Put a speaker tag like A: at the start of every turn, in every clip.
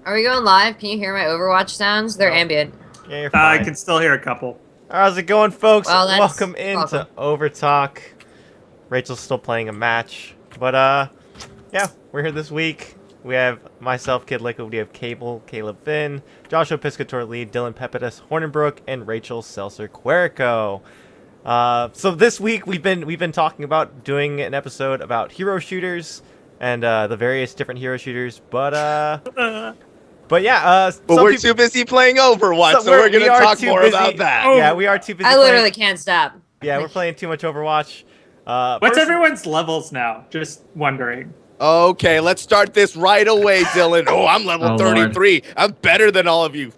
A: Are we going live? Can you hear my Overwatch sounds? They're
B: Nope.
A: ambient.
B: Yeah, you're
C: I
B: fine.
C: can still hear a couple.
B: How's it going, folks?
A: Well,
B: Welcome
A: you're
B: into
A: welcome.
B: Overtalk. Rachel's still playing a match, but yeah, we're here this week. We have myself, Kid Liquid. We have Cable, Caleb Finn, Joshua Piscator Lee, Dylan Pepidus, Hornenbrook, and Rachel Seltzer Querico. So this week we've been talking about doing an episode about hero shooters and the various different hero shooters, but yeah,
D: But
B: some
D: we're
B: people,
D: too busy playing Overwatch, so we're
B: we
D: gonna
B: are
D: talk
B: too
D: more
B: busy.
D: about that.
C: Oh.
B: Yeah, we are too busy.
A: I literally can't stop.
B: Yeah, we're playing too much Overwatch.
C: What's
B: First-
C: everyone's levels now? Just wondering.
D: Okay, let's start this right away, Dylan. Oh, I'm level
E: Oh,
D: 33. I'm better than all of you.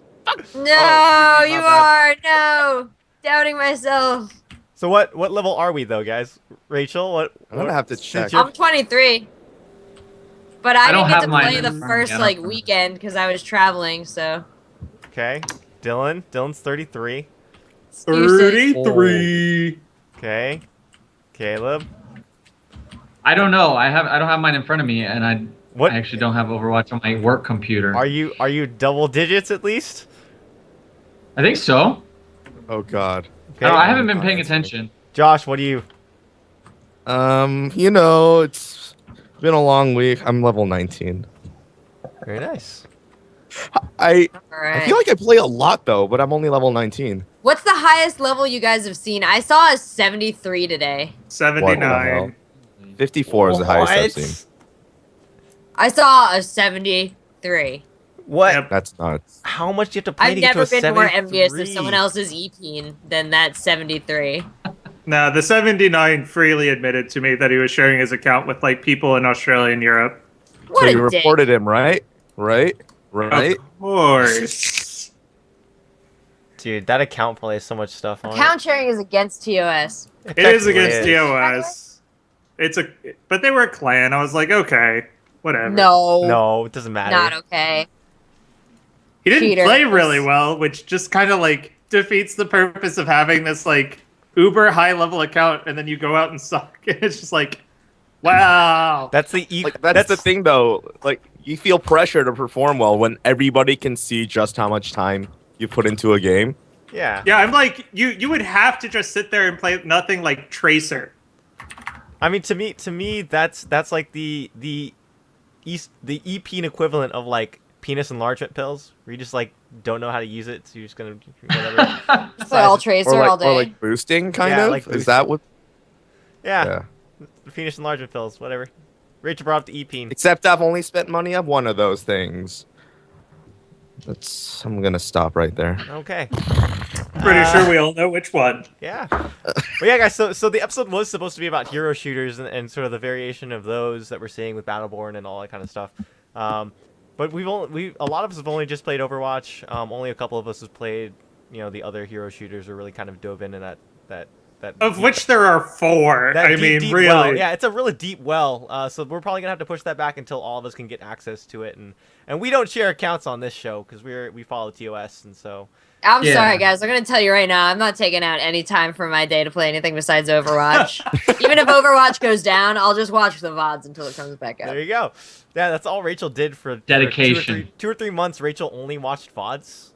A: No,
D: Oh,
A: you
D: my
A: are. No. Doubting myself.
B: So what level are we though, guys? Rachel, what?
D: I'm gonna have to
B: since
D: check.
B: you're-
A: I'm 23. But I
E: I don't
A: didn't get
E: have
A: to
E: mine
A: play
E: in
A: the
E: front of me.
A: first
E: I don't
A: like
E: remember.
A: weekend because I was traveling, so
B: Okay, Dylan's 33.
A: excuses.
C: 33.
B: Okay, Caleb.
E: I don't know. I don't have mine in front of me, and
B: What
E: I actually don't have Overwatch on my work computer.
B: are you double digits at least?
E: I think so.
D: Oh God.
B: Okay,
E: I haven't been paying attention.
B: Josh, what do you?
D: It's been a long week. I'm level 19.
B: Very nice.
D: I
A: All right.
D: feel like I play a lot though, but I'm only level 19.
A: What's the highest level you guys have seen? I saw a 73 today.
C: 79.
D: 54 is the highest I've seen.
A: I saw a 73.
B: What?
C: Yep.
D: That's nuts.
B: How much do you have to play
A: I've
B: to get
A: never
B: to a
A: been more envious of
B: 73?
A: someone else's EP than that 73.
C: No, the 79 freely admitted to me that he was sharing his account with like people in Australia and Europe.
A: What
D: So
A: a
D: you
A: dick.
D: reported him, right? Right?
C: Of course.
B: Dude, that account probably has so much stuff on
A: Account sharing is against TOS.
B: it.
C: It is
B: Technically
C: against TOS. But they were a clan. I was like, okay, whatever.
A: No.
B: No, it doesn't matter.
A: Not okay.
C: He didn't
A: Cheaters.
C: play really well, which just kind of like defeats the purpose of having this like uber high level account, and then you go out and suck. It's just like, wow.
B: That's the
D: Like that's the thing though. Like you feel pressure to perform well when everybody can see just how much time you put into a game.
B: Yeah.
C: Yeah, I'm like, you would have to just sit there and play nothing like Tracer.
B: I mean, to me, that's like the EP equivalent of like penis enlargement pills, where you just like don't know how to use it, so you're just gonna whatever.
A: Play all Tracer all day.
D: Or like boosting kind
B: Yeah,
D: of.
B: like
D: Is
B: boosting.
D: that what?
B: Yeah, the penis enlargement pills, whatever. Rachel brought up the EP.
D: Except I've only spent money on one of those things. I'm gonna stop right there.
B: Okay.
C: Pretty sure we all know which one.
B: Yeah. But yeah, guys. So the episode was supposed to be about hero shooters and sort of the variation of those that we're seeing with Battleborn and all that kind of stuff. But a lot of us have only just played Overwatch. Only a couple of us have played, the other hero shooters, or really kind of dove into that.
C: Of which there are 4.
B: That
C: I
B: deep
C: mean, really.
B: well. Yeah, it's a really deep well. So we're probably gonna have to push that back until all of us can get access to it, and we don't share accounts on this show because we follow TOS, and so
A: I'm
E: Yeah.
A: sorry, guys. I'm going to tell you right now, I'm not taking out any time from my day to play anything besides Overwatch. Even if Overwatch goes down, I'll just watch the VODs until it comes back up.
B: there you go. Yeah, that's all Rachel did for
E: Dedication.
B: 2 or 3 months. Rachel only watched VODs.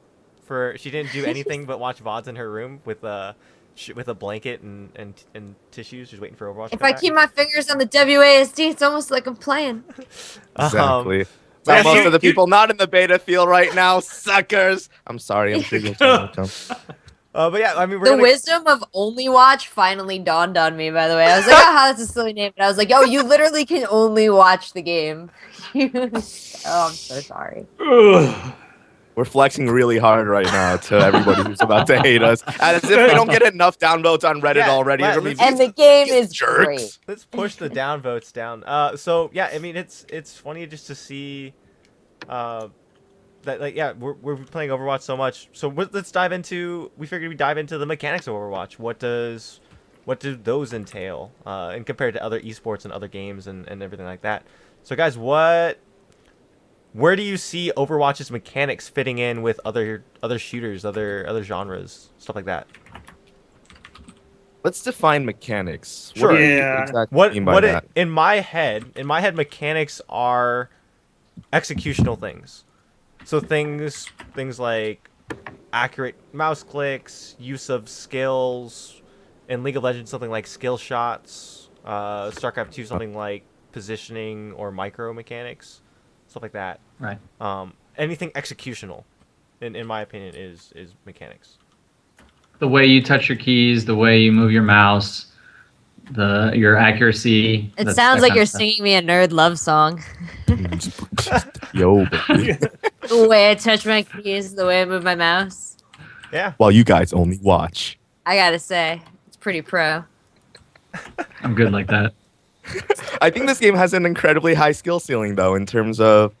B: She didn't do anything but watch VODs in her room with a blanket and tissues, just waiting for Overwatch. to
A: If
B: come
A: I
B: back.
A: keep my fingers on the WASD, it's almost like I'm playing.
D: Exactly.
B: yeah,
D: Most
B: you-
D: of the people not in the beta feel right now, suckers. I'm sorry. I'm sure you'll tell me.
B: But yeah, I mean, we're
A: The
B: gonna,
A: wisdom of only watch finally dawned on me, by the way. I was like, oh, that's a silly name. But I was like, oh, you literally can only watch the game. Oh, I'm so sorry.
D: We're flexing really hard right now to everybody who's about to hate us, as if we don't get enough downvotes on Reddit
B: Yeah,
D: already.
B: well,
D: It means
A: And the game
D: these
A: is
D: jerks.
A: great.
B: Let's push the downvotes down. So yeah, I mean it's funny just to see, that like yeah we're playing Overwatch so much. So let's dive into. We figured we'd dive into the mechanics of Overwatch. What do those entail? And compared to other esports and other games and everything like that. So guys, where do you see Overwatch's mechanics fitting in with other shooters, other genres, stuff like that?
D: Let's define mechanics.
B: Sure.
D: What do you
C: Yeah.
D: exactly mean by that?
B: In my head, mechanics are executional things. So things like accurate mouse clicks, use of skills. In League of Legends, something like skill shots. StarCraft 2, something like positioning or micro mechanics, stuff like that.
E: Right.
B: Anything executional, in my opinion, is mechanics.
E: The way you touch your keys, the way you move your mouse, your accuracy.
A: It
E: that
A: sounds like
E: kind
A: you're
E: of stuff.
A: singing me a nerd love song.
D: Yo, baby.
A: The way I touch my keys, the way I move my mouse.
B: Yeah.
D: While you guys only watch.
A: I gotta say, it's pretty pro.
E: I'm good like that.
D: I think this game has an incredibly high skill ceiling, though, in terms of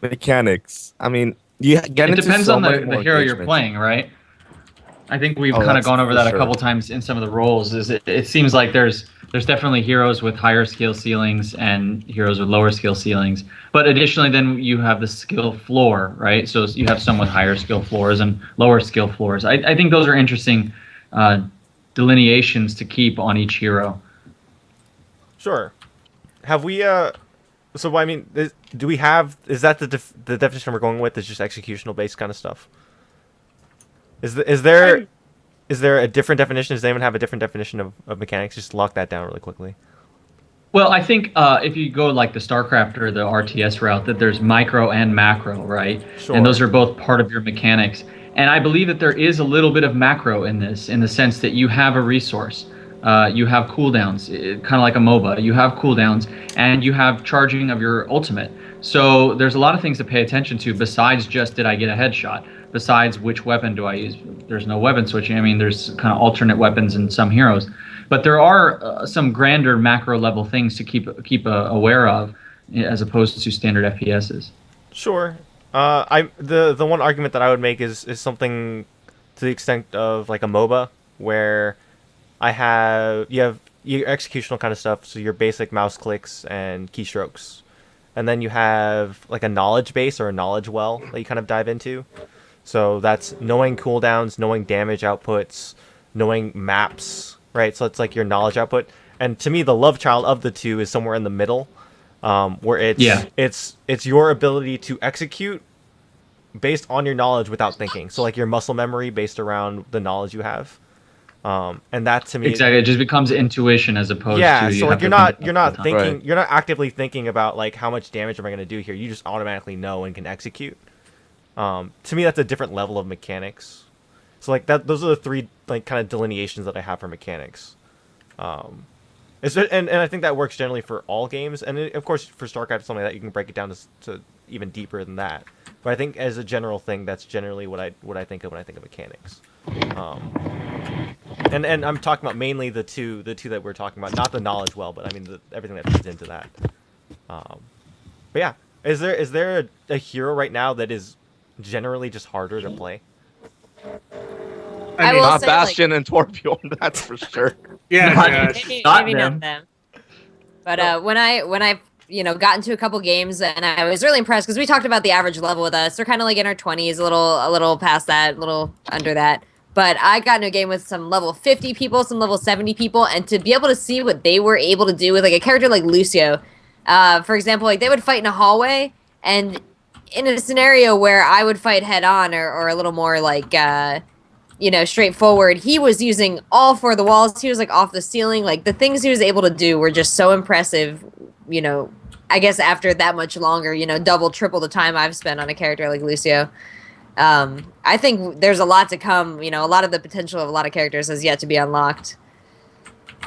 D: mechanics. I mean, you get
E: It
D: into
E: depends
D: so
E: on
D: much
E: the
D: more
E: hero you're
D: engagement.
E: playing, right? I think we've
D: Oh,
E: kind of
D: that's
E: gone over
D: for
E: that a
D: sure.
E: couple times in some of the roles. It seems like there's definitely heroes with higher skill ceilings and heroes with lower skill ceilings. But additionally, then you have the skill floor, right? So you have some with higher skill floors and lower skill floors. I think those are interesting delineations to keep on each hero.
B: Sure. Have we? So I mean, do we have? Is that the definition we're going with? Is just executional based kind of stuff? Is there a different definition? Does anyone have a different definition of mechanics? Just lock that down really quickly.
E: Well, I think if you go like the StarCraft or the RTS route, that there's micro and macro, right?
B: Sure.
E: And those are both part of your mechanics. And I believe that there is a little bit of macro in this, in the sense that you have a resource. You have cooldowns, kind of like a MOBA. You have cooldowns, and you have charging of your ultimate. So there's a lot of things to pay attention to besides just did I get a headshot? Besides which weapon do I use? There's no weapon switching. I mean, there's kind of alternate weapons in some heroes. But there are some grander macro level things to keep aware of, as opposed to standard FPSs.
B: Sure. The one argument that I would make is something to the extent of like a MOBA where you have your executional kind of stuff, so your basic mouse clicks and keystrokes, and then you have like a knowledge base or a knowledge well that you kind of dive into. So that's knowing cooldowns, knowing damage outputs, knowing maps, right? So it's like your knowledge output. And to me, the love child of the two is somewhere in the middle, where it's your ability to execute based on your knowledge without thinking. So like your muscle memory based around the knowledge you have. And that to me,
E: Exactly, it just becomes intuition as opposed
B: yeah.
E: to
B: So like
E: have
B: you're
E: to think
B: not
E: all the time.
B: thinking,
D: Right.
B: you're not actively thinking about like how much damage am I going to do here. You just automatically know and can execute. To me, that's a different level of mechanics. So like that, those are the three like kind of delineations that I have for mechanics. And I think that works generally for all games, and of course for StarCraft something like that you can break it down to even deeper than that. But I think as a general thing, that's generally what I think of when I think of mechanics. And I'm talking about mainly the two that we're talking about, not the knowledge well, but I mean everything that feeds into that. But yeah, is there a hero right now that is generally just harder to play?
A: I will
D: Not
A: say,
D: Bastion and Torbjorn, that's for sure.
C: Yeah,
E: Not-
C: Josh.
A: maybe
E: Not
A: not
E: them.
A: them. But when I got into a couple games and I was really impressed because we talked about the average level with us. They're kind of like in our 20s, a little past that, a little under that. But I got into a game with some level 50 people, some level 70 people, and to be able to see what they were able to do with like a character like Lucio, for example, like they would fight in a hallway, and in a scenario where I would fight head on or a little more like straightforward, he was using all four of the walls. He was like off the ceiling. Like the things he was able to do were just so impressive. I guess after that much longer, double, triple the time I've spent on a character like Lucio. I think there's a lot to come. A lot of the potential of a lot of characters has yet to be unlocked.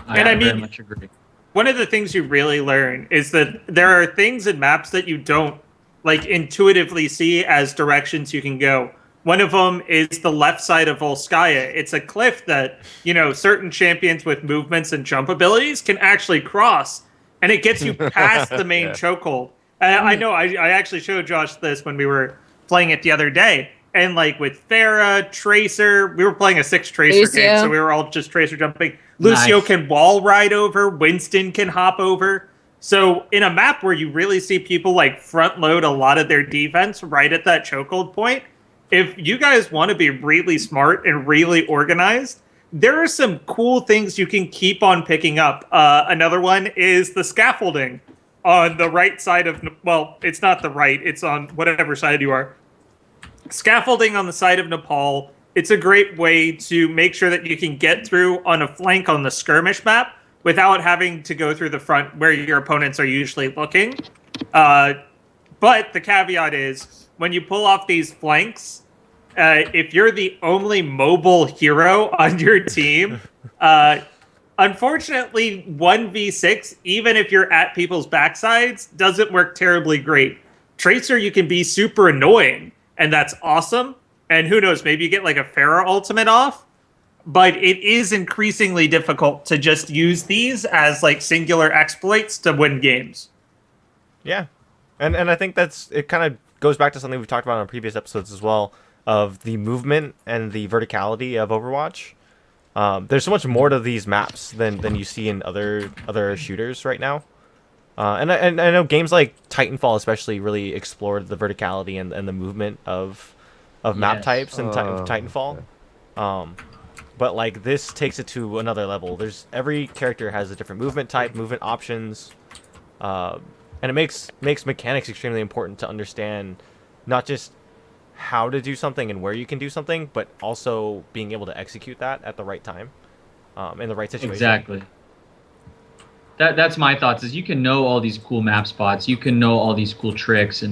C: And I
E: very
C: mean-
E: much agree.
C: One of the things you really learn is that there are things in maps that you don't like intuitively see as directions you can go. One of them is the left side of Volskaya. It's a cliff that, certain champions with movements and jump abilities can actually cross, and it gets you past the main
D: Yeah.
C: chokehold. I know, I actually showed Josh this when we were playing it the other day. And like with Farah, Tracer, we were playing a 6 Tracer game,
A: Lucio.
C: so we were all just Tracer jumping. Lucio
E: Nice.
C: can wall ride over, Winston can hop over. So in a map where you really see people like front load a lot of their defense right at that chokehold point, if you guys want to be really smart and really organized, there are some cool things you can keep on picking up. Another one is the scaffolding on the right side of, well, it's not the right, it's on whatever side you are. scaffolding on the side of Nepal. It's a great way to make sure that you can get through on a flank on the skirmish map without having to go through the front where your opponents are usually looking. But the caveat is, when you pull off these flanks, if you're the only mobile hero on your team, unfortunately, 1v6, even if you're at people's backsides, doesn't work terribly great. Tracer, you can be super annoying, and that's awesome. And who knows, maybe you get like a Pharah ultimate off. But it is increasingly difficult to just use these as like singular exploits to win games.
B: Yeah. And I think it kind of goes back to something we've talked about on previous episodes as well, of the movement and the verticality of Overwatch. There's so much more to these maps than you see in other shooters right now. And I know games like Titanfall especially really explored the verticality and the movement of map types in Titanfall. But like this takes it to another level. Every character has a different movement type, movement options, and it makes mechanics extremely important to understand, not just how to do something and where you can do something, but also being able to execute that at the right time, in the right situation.
E: Exactly. That's my thoughts. Is you can know all these cool map spots, you can know all these cool tricks,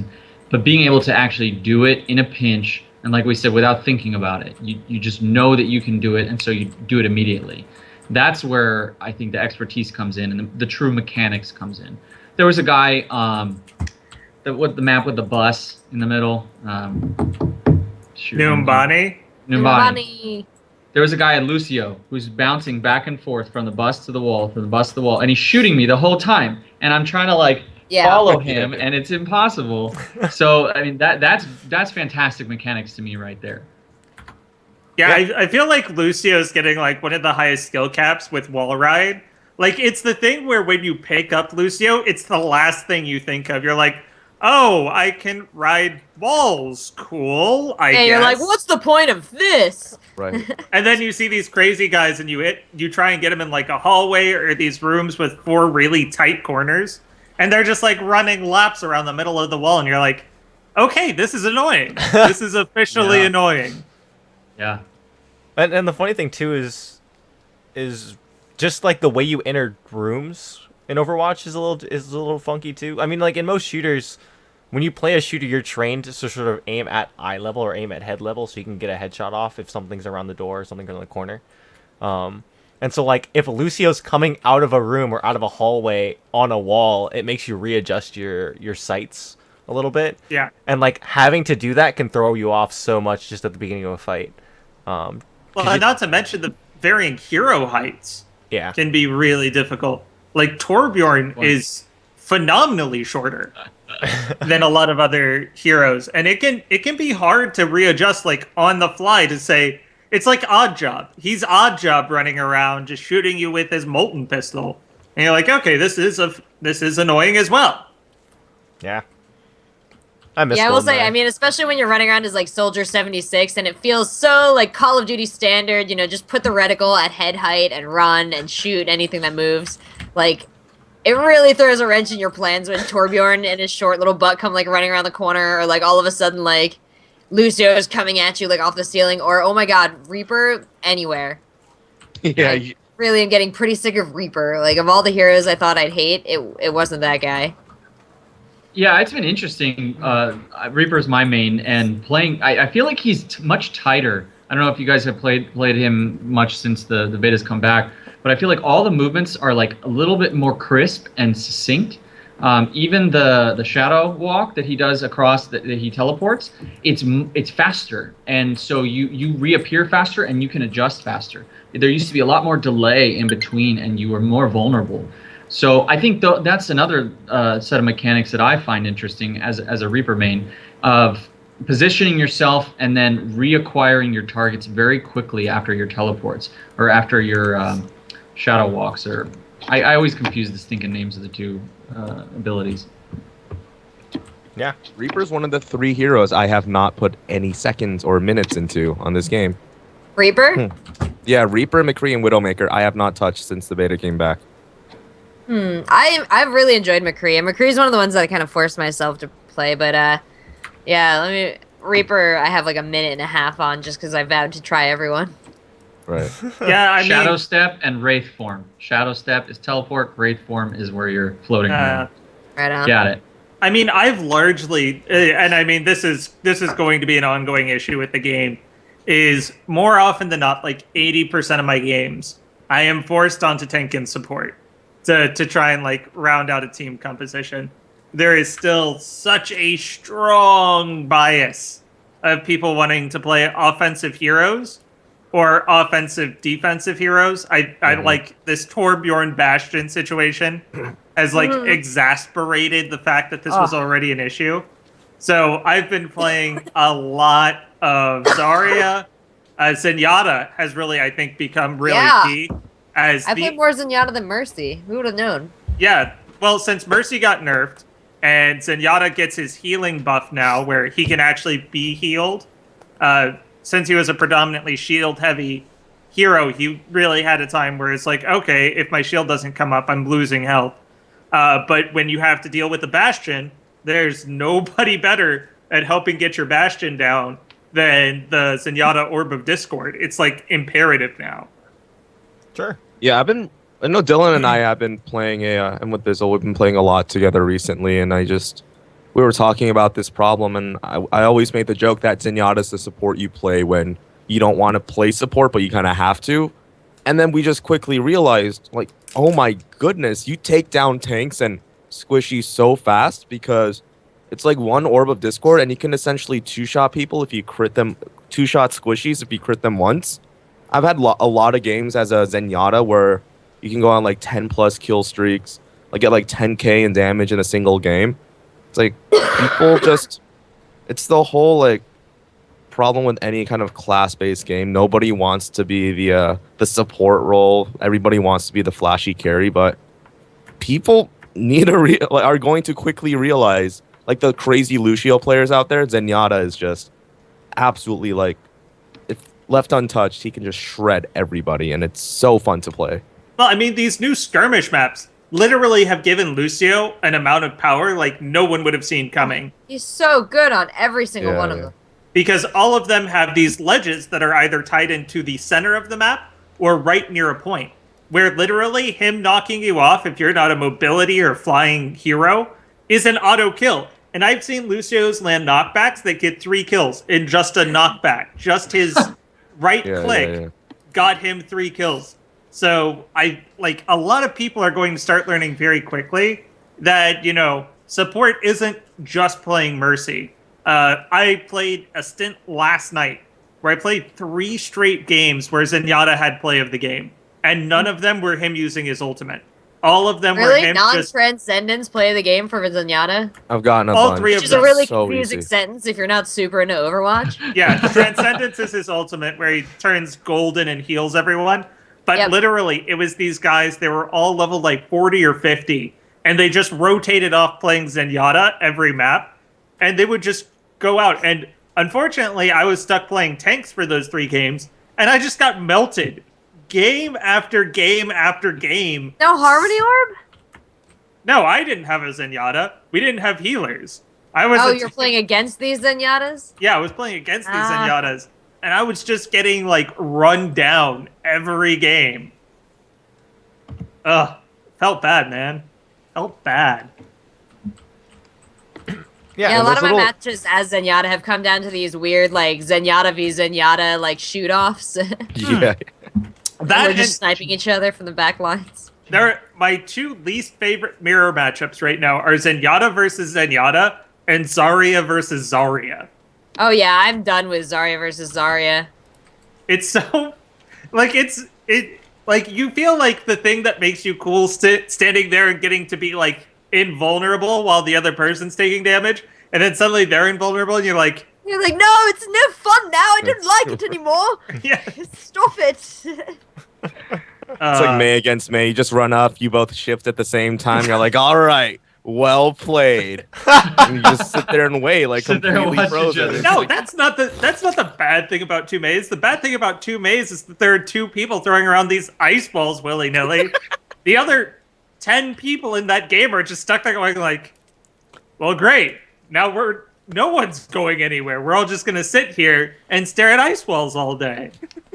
E: but being able to actually do it in a pinch, and like we said, without thinking about it, you just know that you can do it, and so you do it immediately. That's where I think the expertise comes in, and the true mechanics comes in. There was a guy, the map with the bus in the middle.
C: Numbani.
E: There was a guy at Lucio who's bouncing back and forth from the bus to the wall, and he's shooting me the whole time, and I'm trying to follow him, and it's impossible. So I mean that's fantastic mechanics to me right there.
C: Yeah, I feel like Lucio's getting like one of the highest skill caps with wall ride. Like, it's the thing where when you pick up Lucio, it's the last thing you think of. You're like, oh, I can ride walls. Cool, I guess.
A: You're like, what's the point of this?
D: Right.
C: And then you see these crazy guys, and you try and get them in like a hallway or these rooms with 4 really tight corners, and they're just like running laps around the middle of the wall, and you're like, okay, this is annoying. This is officially annoying.
E: Yeah.
B: And the funny thing too is just like the way you enter rooms in Overwatch is a little funky too. I mean, like in most shooters, when you play a shooter, you're trained to sort of aim at eye level or aim at head level, so you can get a headshot off if something's around the door or something's in the corner. And so like if Lucio's coming out of a room or out of a hallway on a wall, it makes you readjust your sights a little bit.
C: Yeah.
B: And like having to do that can throw you off so much just at the beginning of a fight.
C: Well, not to mention the varying hero heights.
B: Yeah.
C: Can be really difficult. Like Torbjorn is phenomenally shorter than a lot of other heroes, and it can be hard to readjust like on the fly to say it's like Oddjob. He's Oddjob running around just shooting you with his molten pistol, and you're like, okay, this is annoying as well.
B: Yeah. I
A: will say, I mean, especially when you're running around as like Soldier 76 and it feels so like Call of Duty standard, just put the reticle at head height and run and shoot anything that moves. Like, it really throws a wrench in your plans when Torbjorn and his short little butt come like running around the corner, or like all of a sudden like Lucio is coming at you like off the ceiling, or oh my god, Reaper anywhere.
D: Yeah.
A: I really am getting pretty sick of Reaper. Like, of all the heroes I thought I'd hate, it wasn't that guy.
E: Yeah, it's been interesting. Reaper's my main, and playing. I feel like he's much tighter. I don't know if you guys have played him much since the beta's come back, but I feel like all the movements are like a little bit more crisp and succinct. Even the shadow walk that he does across that he teleports, it's faster, and so you reappear faster and you can adjust faster. There used to be a lot more delay in between, and you were more vulnerable. So I think that's another set of mechanics that I find interesting as a Reaper main, of positioning yourself and then reacquiring your targets very quickly after your teleports or after your shadow walks. Or I always confuse the stinking names of the two abilities.
B: Yeah,
D: Reaper's one of the 3 heroes I have not put any seconds or minutes into on this game.
A: Reaper?
D: Yeah, Reaper, McCree, and Widowmaker I have not touched since the beta came back.
A: I've really enjoyed McCree, and McCree's one of the ones that I kind of forced myself to play, but yeah, Reaper, I have like a minute and a half on just because I vowed to try everyone.
D: Right.
C: Yeah, I
E: Shadow
C: mean,
E: Step and Wraith Form. Shadow Step is teleport. Wraith Form is where you're floating around.
A: Right on.
E: Got it.
C: I mean, I've largely, and I mean, this is going to be an ongoing issue with the game. Is more often than not, like 80% of my games, I am forced onto tank and support to try and like round out a team composition. There is still such a strong bias of people wanting to play offensive heroes or offensive defensive heroes. I like this Torbjorn Bastion situation has like exasperated the fact that this was already an issue. So I've been playing a lot of Zarya. Zenyatta has really, I think, become really
A: Yeah.
C: key. As
A: I played more Zenyatta than Mercy. Who would have known?
C: Yeah, well, since Mercy got nerfed and Zenyatta gets his healing buff now, where he can actually be healed, since he was a predominantly shield-heavy hero, he really had a time where it's like, okay, if my shield doesn't come up, I'm losing health. But when you have to deal with the Bastion, there's nobody better at helping get your Bastion down than the Zenyatta Orb of Discord. It's like imperative now.
B: Sure.
D: Yeah, I know Dylan and I have been playing and with Bizzle, we've been playing a lot together recently, and we were talking about this problem, and I always made the joke that Zenyatta's the support you play when you don't want to play support, but you kind of have to. And then we just quickly realized, like, oh my goodness, you take down tanks and squishy so fast because it's like one Orb of Discord, and you can essentially two-shot people if you crit them, two-shot squishies if you crit them once. I've had a lot of games as a Zenyatta where you can go on like 10 plus kill streaks, like get like 10k in damage in a single game. It's like people just, it's the whole like problem with any kind of class-based game. Nobody wants to be the support role. Everybody wants to be the flashy carry, but people are going to quickly realize, like the crazy Lucio players out there, Zenyatta is just absolutely like, if left untouched, he can just shred everybody, and it's so fun to play.
C: Well, I mean, these new skirmish maps literally have given Lucio an amount of power like no one would have seen coming.
A: He's so good on every single one of them.
C: Because all of them have these ledges that are either tied into the center of the map or right near a point, where literally him knocking you off, if you're not a mobility or flying hero, is an auto kill. And I've seen Lucio's land knockbacks that get 3 kills in just a knockback. Just his right click got him 3 kills. So a lot of people are going to start learning very quickly that, you know, support isn't just playing Mercy. I played a stint last night where I played 3 straight games where Zenyatta had play of the game, and none of them were him using his ultimate. All of them were him just...
A: Non-transcendence play of the game for Zenyatta?
D: I've gotten
C: all
D: bunch.
C: 3 of
A: Which is
C: them.
A: a really
D: So
A: confusing
D: easy.
A: sentence if you're not super into Overwatch.
C: Yeah, Transcendence is his ultimate where he turns golden and heals everyone. But literally, it was these guys, they were all leveled like 40 or 50, and they just rotated off playing Zenyatta every map, and they would just go out. And unfortunately, I was stuck playing tanks for those 3 games, and I just got melted. Game after game after game.
A: No Harmony Orb?
C: No, I didn't have a Zenyatta. We didn't have healers.
A: You're playing against these Zenyatas?
C: Yeah, I was playing against these Zenyatas. And I was just getting, like, run down every game. Ugh. Felt bad, man. Felt bad.
A: Yeah, a lot of my matches as Zenyatta have come down to these weird, like, Zenyatta v Zenyatta, like, shoot-offs.
D: Yeah.
A: We're just sniping each other from the back lines.
C: My 2 least favorite mirror matchups right now are Zenyatta versus Zenyatta and Zarya versus Zarya.
A: Oh yeah, I'm done with Zarya versus Zarya.
C: It's so, like, like, you feel like the thing that makes you cool standing there and getting to be, like, invulnerable while the other person's taking damage, and then suddenly they're invulnerable, and you're like,
A: no, it's no fun now. I don't like it anymore.
C: yeah,
A: stop it.
D: It's like May against May. You just run up, you both shift at the same time. You're like, all right, well played. And you just sit there and wait, like completely frozen.
C: No, that's not the bad thing about 2 Mays. The bad thing about 2 Mays is that there are 2 people throwing around these ice balls willy-nilly. The other 10 people in that game are just stuck there going like, well, great. Now we're no one's going anywhere. We're all just gonna sit here and stare at ice walls all day.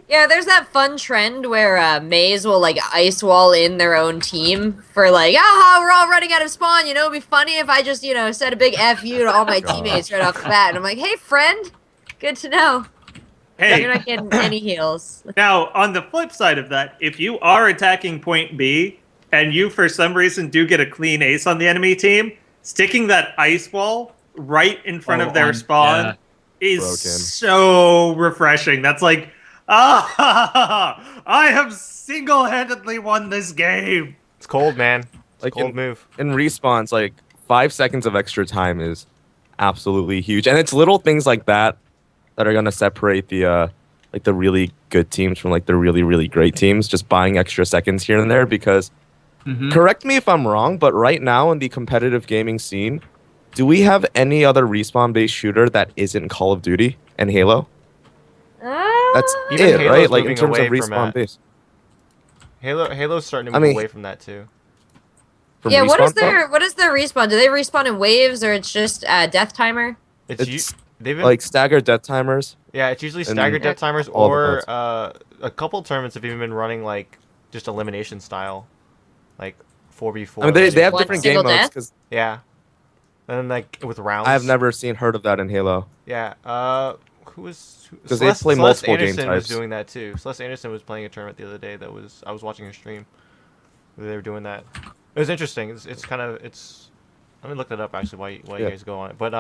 A: Yeah, there's that fun trend where Maze will like ice wall in their own team for like, aha, we're all running out of spawn. You know, it'd be funny if I just, you know, said a big F you to all my teammates right off the bat. And I'm like, hey, friend, good to know.
C: Hey,
A: You're not getting any heals.
C: now on the flip side of that, if you are attacking point B and you for some reason do get a clean ace on the enemy team, sticking that ice wall right in front of their spawn is
D: Broken.
C: so refreshing. That's like, I have single-handedly won this game.
B: It's cold, man. It's
D: Like
B: a cold move.
D: In respawns, like 5 seconds of extra time is absolutely huge, and it's little things like that that are gonna separate the like the really good teams from like the really great teams. Just buying extra seconds here and there because. Correct me if I'm wrong, but right now in the competitive gaming scene, do we have any other respawn-based shooter that isn't Call of Duty and Halo? That's
B: Even
D: it,
B: Halo's
D: right? Like in
B: moving
D: terms of
B: away from that.
D: respawn-based.
B: Halo's starting to
D: I
B: move
D: mean-
B: away from that too.
D: From
A: Yeah, what is
D: respawn?
A: their respawn? Do they respawn in waves or it's just death timer?
B: It's they've been
D: Like staggered death timers.
B: yeah, it's usually
D: and
B: staggered death timers
D: all the
B: or
D: modes.
B: a couple tournaments have even been running like just elimination style, like 4v4.
D: I mean, they have
A: One
D: different game
A: single
D: modes
A: death?
D: because
B: yeah, and then like with rounds.
D: I have never heard of that in Halo.
B: Yeah. Who was?
D: 'Cause they play multiple game
B: Anderson was
D: types.
B: doing that too. Celeste Anderson was playing a tournament the other day. I was watching her stream. Where they were doing that. It was interesting. It's kind of it's. Let me look that up actually. Why you
D: Yeah.
B: guys go on it? But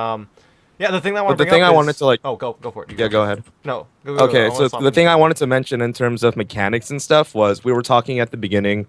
B: yeah. The thing that I want
D: But
B: to
D: the
B: bring
D: thing
B: up
D: I
B: is-
D: wanted to, like-
B: Oh, go for it. You
D: Yeah, go ahead.
B: No. Go,
D: Okay,
B: I
D: so
B: wanna stop
D: the
B: you.
D: thing I wanted to mention in terms of mechanics and stuff was we were talking at the beginning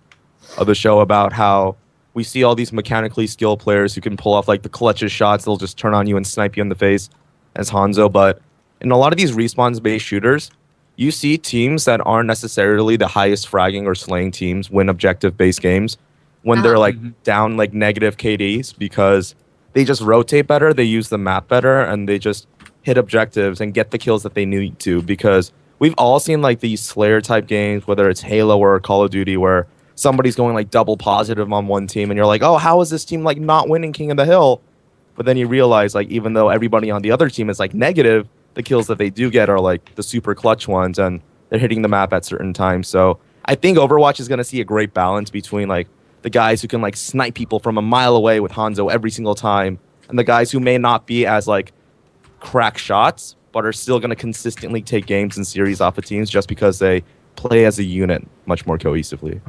D: of the show about how we see all these mechanically skilled players who can pull off like the clutchest shots. They'll just turn on you and snipe you in the face as Hanzo. But in a lot of these respawns-based shooters, you see teams that aren't necessarily the highest fragging or slaying teams win objective-based games when they're like down like negative KDs because they just rotate better, they use the map better, and they just hit objectives and get the kills that they need to. Because we've all seen like these Slayer type games, whether it's Halo or Call of Duty, where somebody's going like double positive on one team, and you're like, oh, how is this team like not winning King of the Hill? But then you realize like even though everybody on the other team is like negative, the kills that they do get are like the super clutch ones, and they're hitting the map at certain times. So I think Overwatch is gonna see a great balance between like the guys who can like snipe people from a mile away with Hanzo every single time, and the guys who may not be as like crack shots, but are still going to consistently take games and series off of teams just because they play as a unit much more cohesively.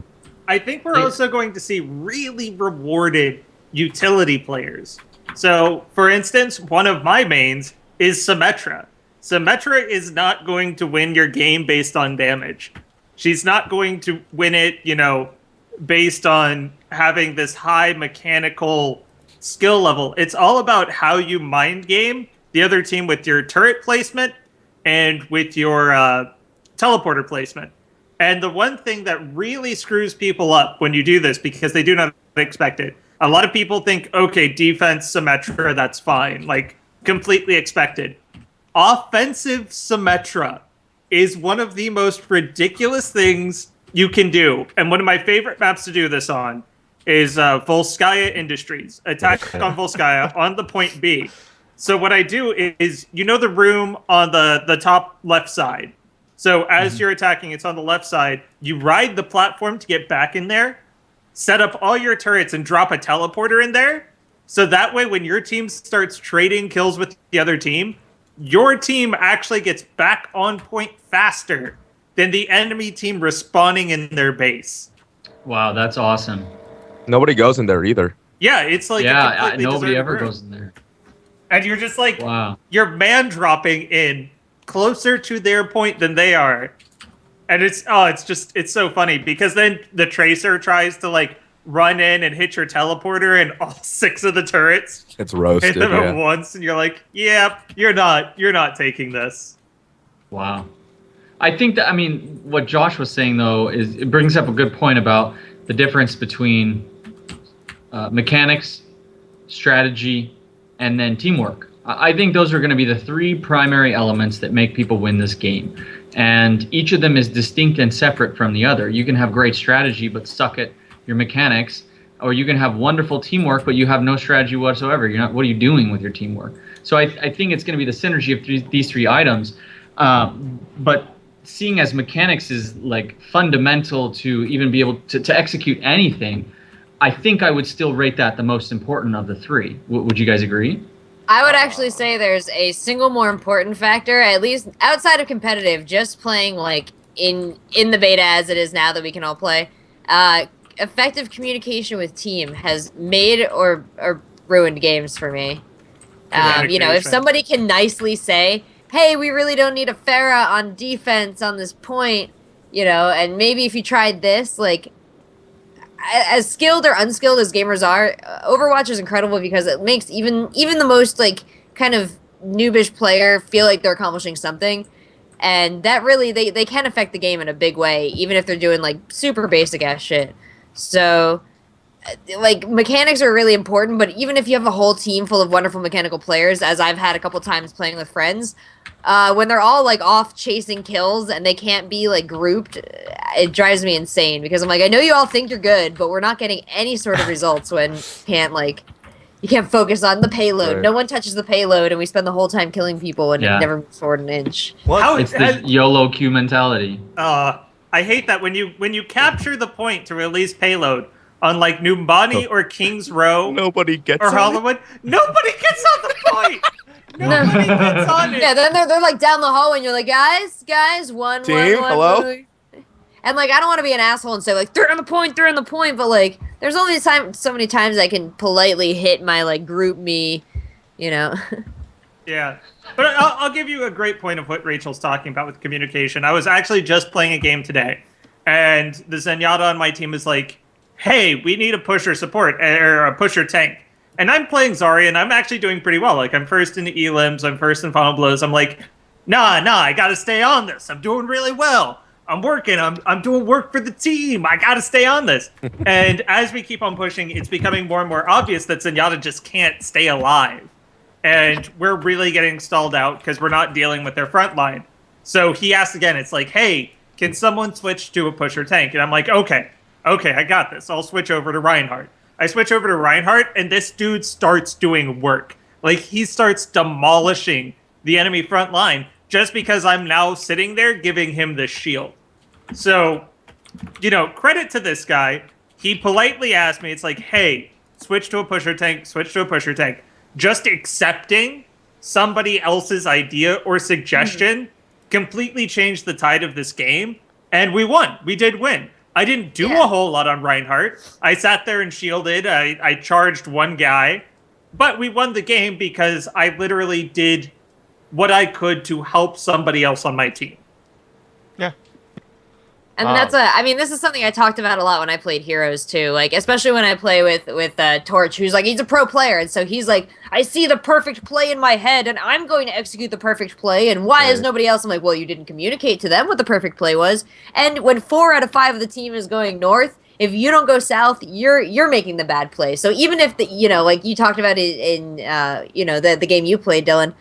C: I think we're also going to see really rewarded utility players. So, for instance, one of my mains is Symmetra. Symmetra is not going to win your game based on damage. She's not going to win it, you know, based on having this high mechanical skill level. It's all about how you mind game the other team with your turret placement and with your teleporter placement. And the one thing that really screws people up when you do this, because they do not expect it, a lot of people think, okay, defense Symmetra, that's fine, like completely expected. Offensive Symmetra is one of the most ridiculous things you can do. And one of my favorite maps to do this on is Volskaya Industries. Attack on Volskaya on the point B. So what I do is, you know the room on the top left side. So as you're attacking, it's on the left side. You ride the platform to get back in there, set up all your turrets, and drop a teleporter in there. So that way, when your team starts trading kills with the other team, your team actually gets back on point faster than the enemy team respawning in their base.
E: Wow, that's awesome.
D: Nobody goes in there either.
C: Yeah, it's like a
E: Yeah,
C: completely
E: nobody
C: deserted
E: ever
C: room.
E: goes in there.
C: And you're just like,
E: Wow.
C: you're man dropping in closer to their point than they are. And it's so funny because then the tracer tries to like run in and hit your teleporter and all 6 of the turrets
D: It's roasted.
C: hit them
D: Yeah.
C: at once and you're like, yeah, you're not taking this.
E: Wow. I think that, I mean, what Josh was saying, though, is it brings up a good point about the difference between mechanics, strategy, and then teamwork. I think those are going to be the 3 primary elements that make people win this game. And each of them is distinct and separate from the other. You can have great strategy but suck at your mechanics, or you can have wonderful teamwork but you have no strategy whatsoever. You're not. What are you doing with your teamwork? So I think it's going to be the synergy of these three items. But seeing as mechanics is like fundamental to even be able to execute anything, I think I would still rate that the most important of the three. Would you guys agree?
A: I would actually say there's a single more important factor, at least outside of competitive, just playing like in the beta as it is now that we can all play. Effective communication with team has made or ruined games for me. If somebody can nicely say, "Hey, we really don't need a Pharah on defense on this point," and maybe if you tried this, like as skilled or unskilled as gamers are, Overwatch is incredible because it makes even the most like kind of noobish player feel like they're accomplishing something, and that really they can affect the game in a big way, even if they're doing like super basic ass shit. So, like mechanics are really important, but even if you have a whole team full of wonderful mechanical players, as I've had a couple times playing with friends, when they're all like off chasing kills and they can't be like grouped, it drives me insane because I'm like, I know you all think you're good, but we're not getting any sort of results when you can't focus on the payload.
D: Right.
A: No one touches the payload, and we spend the whole time killing people and
E: Yeah.
A: it never moves forward an inch.
B: Well,
E: It's the YOLO Q mentality.
C: I hate that when you capture the point to release payload on like Numbani or King's Row
D: Nobody gets
C: or
D: on it.
C: Hollywood, nobody gets on the point. Nobody gets on it.
A: Yeah, then they're like down the hallway, and you're like, guys, one,
D: Team,
A: one,
D: hello?
A: one. And like, I don't want to be an asshole and say like, they're on the point, but like, there's only so many times I can politely hit my like group me, you know.
C: Yeah. But I'll give you a great point of what Rachel's talking about with communication. I was actually just playing a game today, and the Zenyatta on my team is like, hey, we need a pusher support, or a pusher tank. And I'm playing Zarya, and I'm actually doing pretty well. Like, I'm first in the elims, I'm first in final blows. I'm like, nah, I gotta stay on this. I'm doing really well. I'm working. I'm doing work for the team. I gotta stay on this. And as we keep on pushing, it's becoming more and more obvious that Zenyatta just can't stay alive. And we're really getting stalled out because we're not dealing with their front line. So he asked again, it's like, hey, can someone switch to a pusher tank? And I'm like, okay, I got this. I'll switch over to Reinhardt. I switch over to Reinhardt, and this dude starts doing work. Like, he starts demolishing the enemy front line just because I'm now sitting there giving him the shield. So, credit to this guy. He politely asked me, it's like, hey, switch to a pusher tank. Just accepting somebody else's idea or suggestion completely changed the tide of this game, and we won. We did win. I didn't do a whole lot on Reinhardt. I sat there and shielded. I charged one guy, but we won the game because I literally did what I could to help somebody else on my team.
B: yeah.
A: And this is something I talked about a lot when I played Heroes too. Like, especially when I play with Torch, who's like, he's a pro player. And so he's like, I see the perfect play in my head and I'm going to execute the perfect play. And why is nobody else? I'm like, well, you didn't communicate to them what the perfect play was. And when 4 out of 5 of the team is going north, if you don't go south, you're making the bad play. So even if like you talked about it in the game you played, Dylan,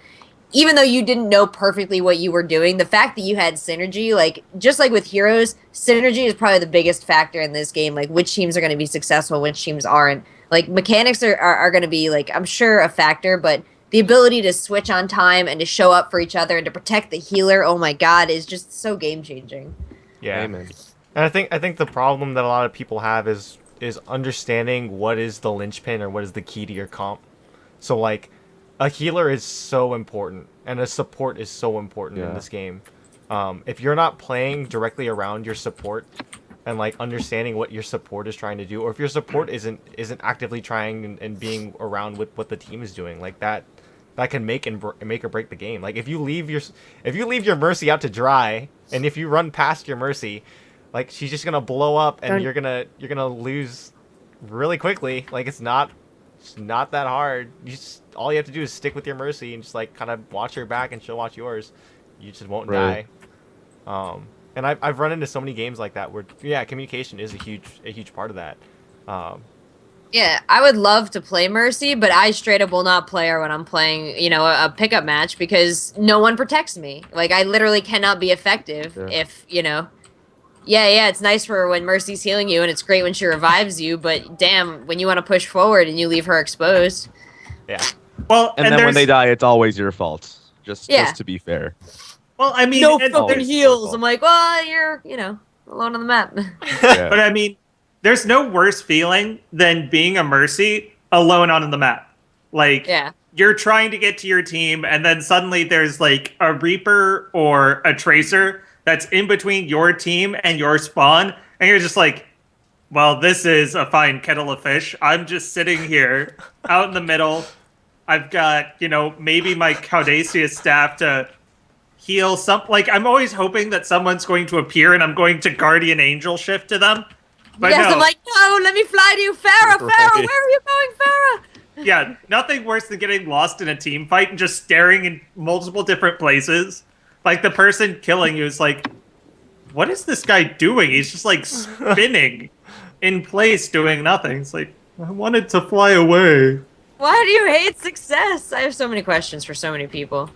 A: even though you didn't know perfectly what you were doing, the fact that you had synergy, like just like with Heroes, synergy is probably the biggest factor in this game. Like which teams are going to be successful, which teams aren't. Like mechanics are going to be like, I'm sure, a factor, but the ability to switch on time and to show up for each other and to protect the healer, oh my god, is just so game changing.
B: Yeah.
D: Amen.
B: And I think the problem that a lot of people have is understanding what is the linchpin or what is the key to your comp. So like, a healer is so important, and a support is so important in this game. If you're not playing directly around your support and like understanding what your support is trying to do, or if your support isn't actively trying and being around with what the team is doing, like that can make or break the game. Like if you leave your Mercy out to dry, and if you run past your Mercy, like she's just gonna blow up, and you're gonna lose really quickly. Like it's not that hard. All you have to do is stick with your Mercy and just like kind of watch her back, and she'll watch yours. You just won't die. And I've run into so many games like that where communication is a huge part of that.
A: Yeah, I would love to play Mercy, but I straight up will not play her when I'm playing, a pickup match because no one protects me. Like I literally cannot be effective if, it's nice for when Mercy's healing you and it's great when she revives you, but damn, when you want to push forward and you leave her exposed.
B: Yeah.
C: Well,
D: And then when
C: there's-
D: they die, it's always your fault. Just
A: Yeah.
D: to be fair.
C: well, I mean,
A: No
C: and
A: fucking
C: there's-
A: heals. I'm like, well, you're, alone on the map.
D: Yeah.
C: But I mean, there's no worse feeling than being a Mercy alone on the map. Like,
A: Yeah.
C: you're trying to get to your team, and then suddenly there's like a Reaper or a Tracer that's in between your team and your spawn, and you're just like, well, this is a fine kettle of fish. I'm just sitting here out in the middle. I've got, maybe my Caudacia staff to heal some. Like, I'm always hoping that someone's going to appear and I'm going to Guardian Angel shift to them. But
A: yes,
C: no.
A: I'm like, no, let me fly to you, Farah.
D: Right.
A: Farah, where are you going, Farah?
C: Yeah, nothing worse than getting lost in a team fight and just staring in multiple different places. Like, the person killing you is like, what is this guy doing? He's just like spinning in place doing nothing. It's like, I wanted to fly away.
A: Why do you hate success? I have so many questions for so many people.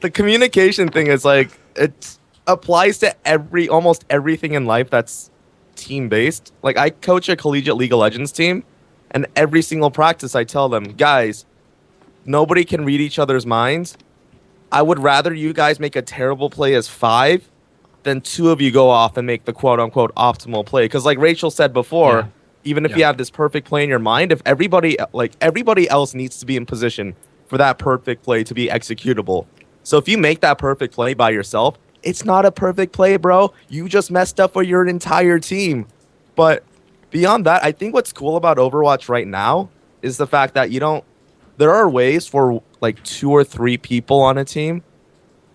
D: The communication thing is like it applies to almost everything in life that's team based. Like I coach a collegiate League of Legends team, and every single practice I tell them, guys, nobody can read each other's minds. I would rather you guys make a terrible play as 5 than 2 of you go off and make the quote unquote optimal play. Because like Rachel said before,
E: Yeah.
D: even if
E: Yeah.
D: you have this perfect play in your mind, if everybody else needs to be in position for that perfect play to be executable. So if you make that perfect play by yourself, it's not a perfect play, bro. You just messed up for your entire team. But beyond that, I think what's cool about Overwatch right now is the fact that there are ways for like 2 or 3 people on a team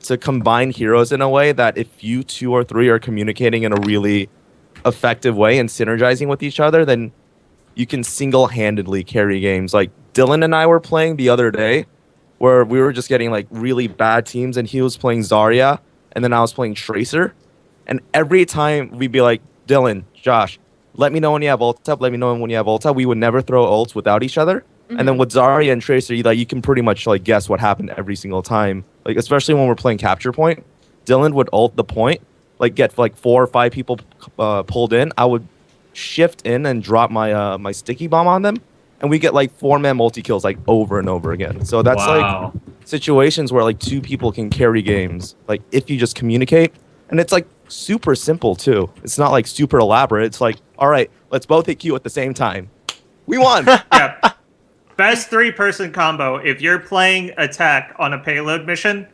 D: to combine heroes in a way that if you 2 or 3 are communicating in a really effective way and synergizing with each other, then you can single-handedly carry games. Like Dylan and I were playing the other day where we were just getting like really bad teams, and he was playing Zarya and then I was playing Tracer, and every time we'd be like, Dylan, Josh, let me know when you have ult up, let me know when you have ult up. We would never throw ults without each other. And then with Zarya and Tracer, you can pretty much like guess what happened every single time. Like especially when we're playing capture point, Dylan would ult the point, like get like 4 or 5 people pulled in. I would shift in and drop my my sticky bomb on them, and we get like 4-man multi kills like over and over again. So that's
E: Wow.
D: like situations where like 2 people can carry games, like if you just communicate, and it's like super simple too. It's not like super elaborate. It's like, all right, let's both hit Q at the same time. We won.
C: Yeah. Best 3-person combo. If you're playing attack on a payload mission,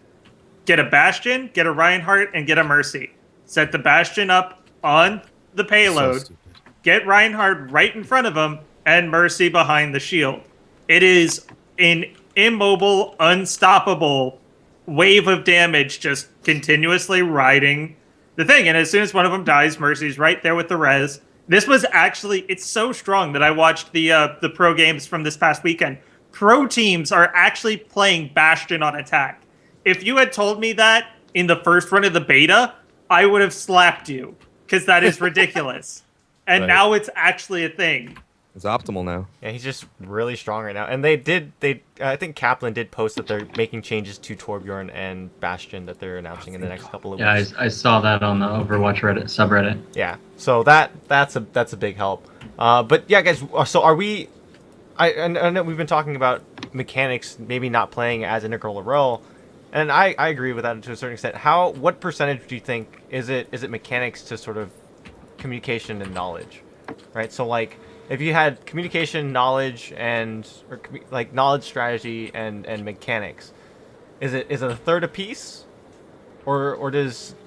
C: get a Bastion, get a Reinhardt, and get a Mercy. Set the Bastion up on the payload, get Reinhardt right in front of him, and Mercy behind the shield. It is an immobile, unstoppable wave of damage just continuously riding the thing. And as soon as one of them dies, Mercy's right there with the res. This was actually, it's so strong that I watched the pro games from this past weekend. Pro teams are actually playing Bastion on attack. If you had told me that in the first run of the beta, I would have slapped you, because that is ridiculous. And
D: Right.
C: now it's actually a thing.
D: It's optimal now.
B: Yeah, he's just really strong right now. And I think Kaplan did post that they're making changes to Torbjorn and Bastion that they're announcing in the next couple of
E: Yeah,
B: weeks.
E: I saw that on the Overwatch Reddit subreddit.
B: Yeah, so that's a big help. But yeah, guys. So are we? I know we've been talking about mechanics maybe not playing as integral a role, and I agree with that to a certain extent. What percentage do you think is it mechanics to sort of communication and knowledge, right? So like if you had communication, knowledge, like knowledge, strategy, and mechanics, is it a third apiece? Or do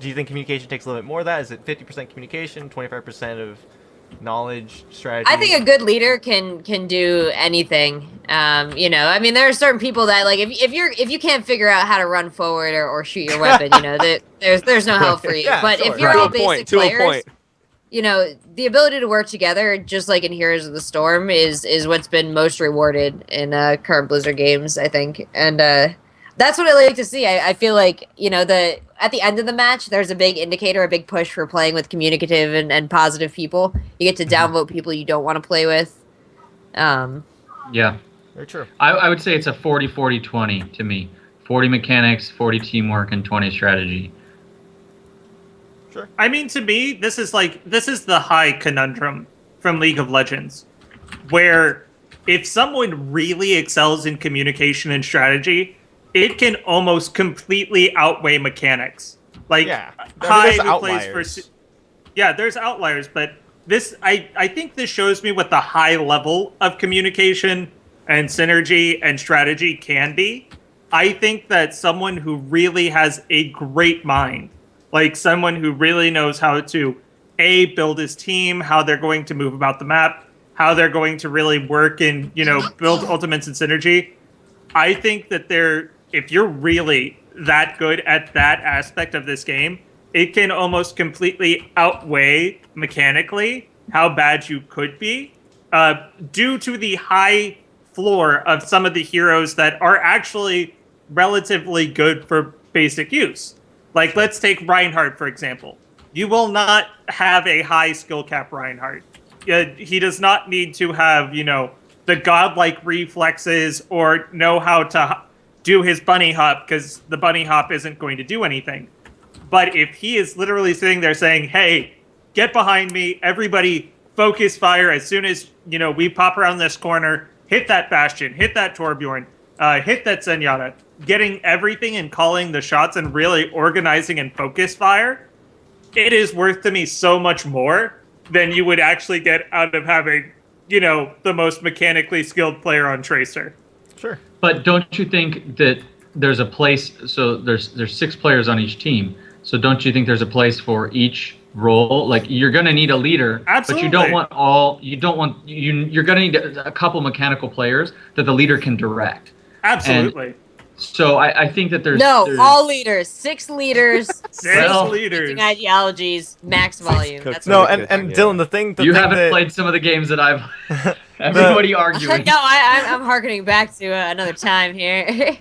B: you think communication takes a little bit more of that? Is it 50% communication, 25% of knowledge, strategy?
A: I think a good leader can do anything. I mean, there are certain people that like if you can't figure out how to run forward or shoot your weapon, that there's no help for you.
B: Yeah,
A: but
B: sure.
A: if you're
D: To
A: all
D: a
A: basic
D: point, to a
A: players,
D: point.
A: the ability to work together, just like in Heroes of the Storm, is what's been most rewarded in current Blizzard games, I think. And that's what I like to see. I feel like, at the end of the match, there's a big indicator, a big push for playing with communicative and positive people. You get to downvote people you don't want to play with.
E: Yeah.
B: Very true.
E: I would say it's a 40-40-20 to me. 40 mechanics, 40 teamwork, and 20 strategy.
B: Sure.
C: I mean, to me, this is the high conundrum from League of Legends, where if someone really excels in communication and strategy, it can almost completely outweigh mechanics. Like
B: Yeah. I mean,
C: Kai,
B: there's
C: who plays
B: outliers.
C: yeah, there's outliers, but this I think this shows me what the high level of communication and synergy and strategy can be. I think that someone who really has a great mind, like someone who really knows how to build his team, how they're going to move about the map, how they're going to really work and, build ultimates and synergy. I think that if you're really that good at that aspect of this game, it can almost completely outweigh mechanically how bad you could be, due to the high floor of some of the heroes that are actually relatively good for basic use. Like, let's take Reinhardt, for example. You will not have a high skill cap Reinhardt. He does not need to have, the godlike reflexes or know how to do his bunny hop, because the bunny hop isn't going to do anything. But if he is literally sitting there saying, hey, get behind me, everybody focus fire as soon as, we pop around this corner, hit that Bastion, hit that Torbjorn, hit that Zenyatta, getting everything and calling the shots and really organizing and focus fire, it is worth to me so much more than you would actually get out of having, the most mechanically skilled player on Tracer.
B: Sure.
E: But don't you think that there's a place? So there's 6 players on each team. So don't you think there's a place for each role? Like, you're gonna need a leader,
C: Absolutely.
E: but you don't want all. You don't want You're gonna need a couple mechanical players that the leader can direct.
C: Absolutely.
E: And so I think that there's
A: all leaders, 6 leaders,
C: Six
E: Well,
C: leaders.
A: different ideologies, max volume. That's
B: No,
A: what
B: and
D: Yeah.
B: Dylan, the
E: you
B: thing
E: haven't
B: that,
E: played some of the games that I've. Everybody arguing.
A: no, I'm harkening back to another time here.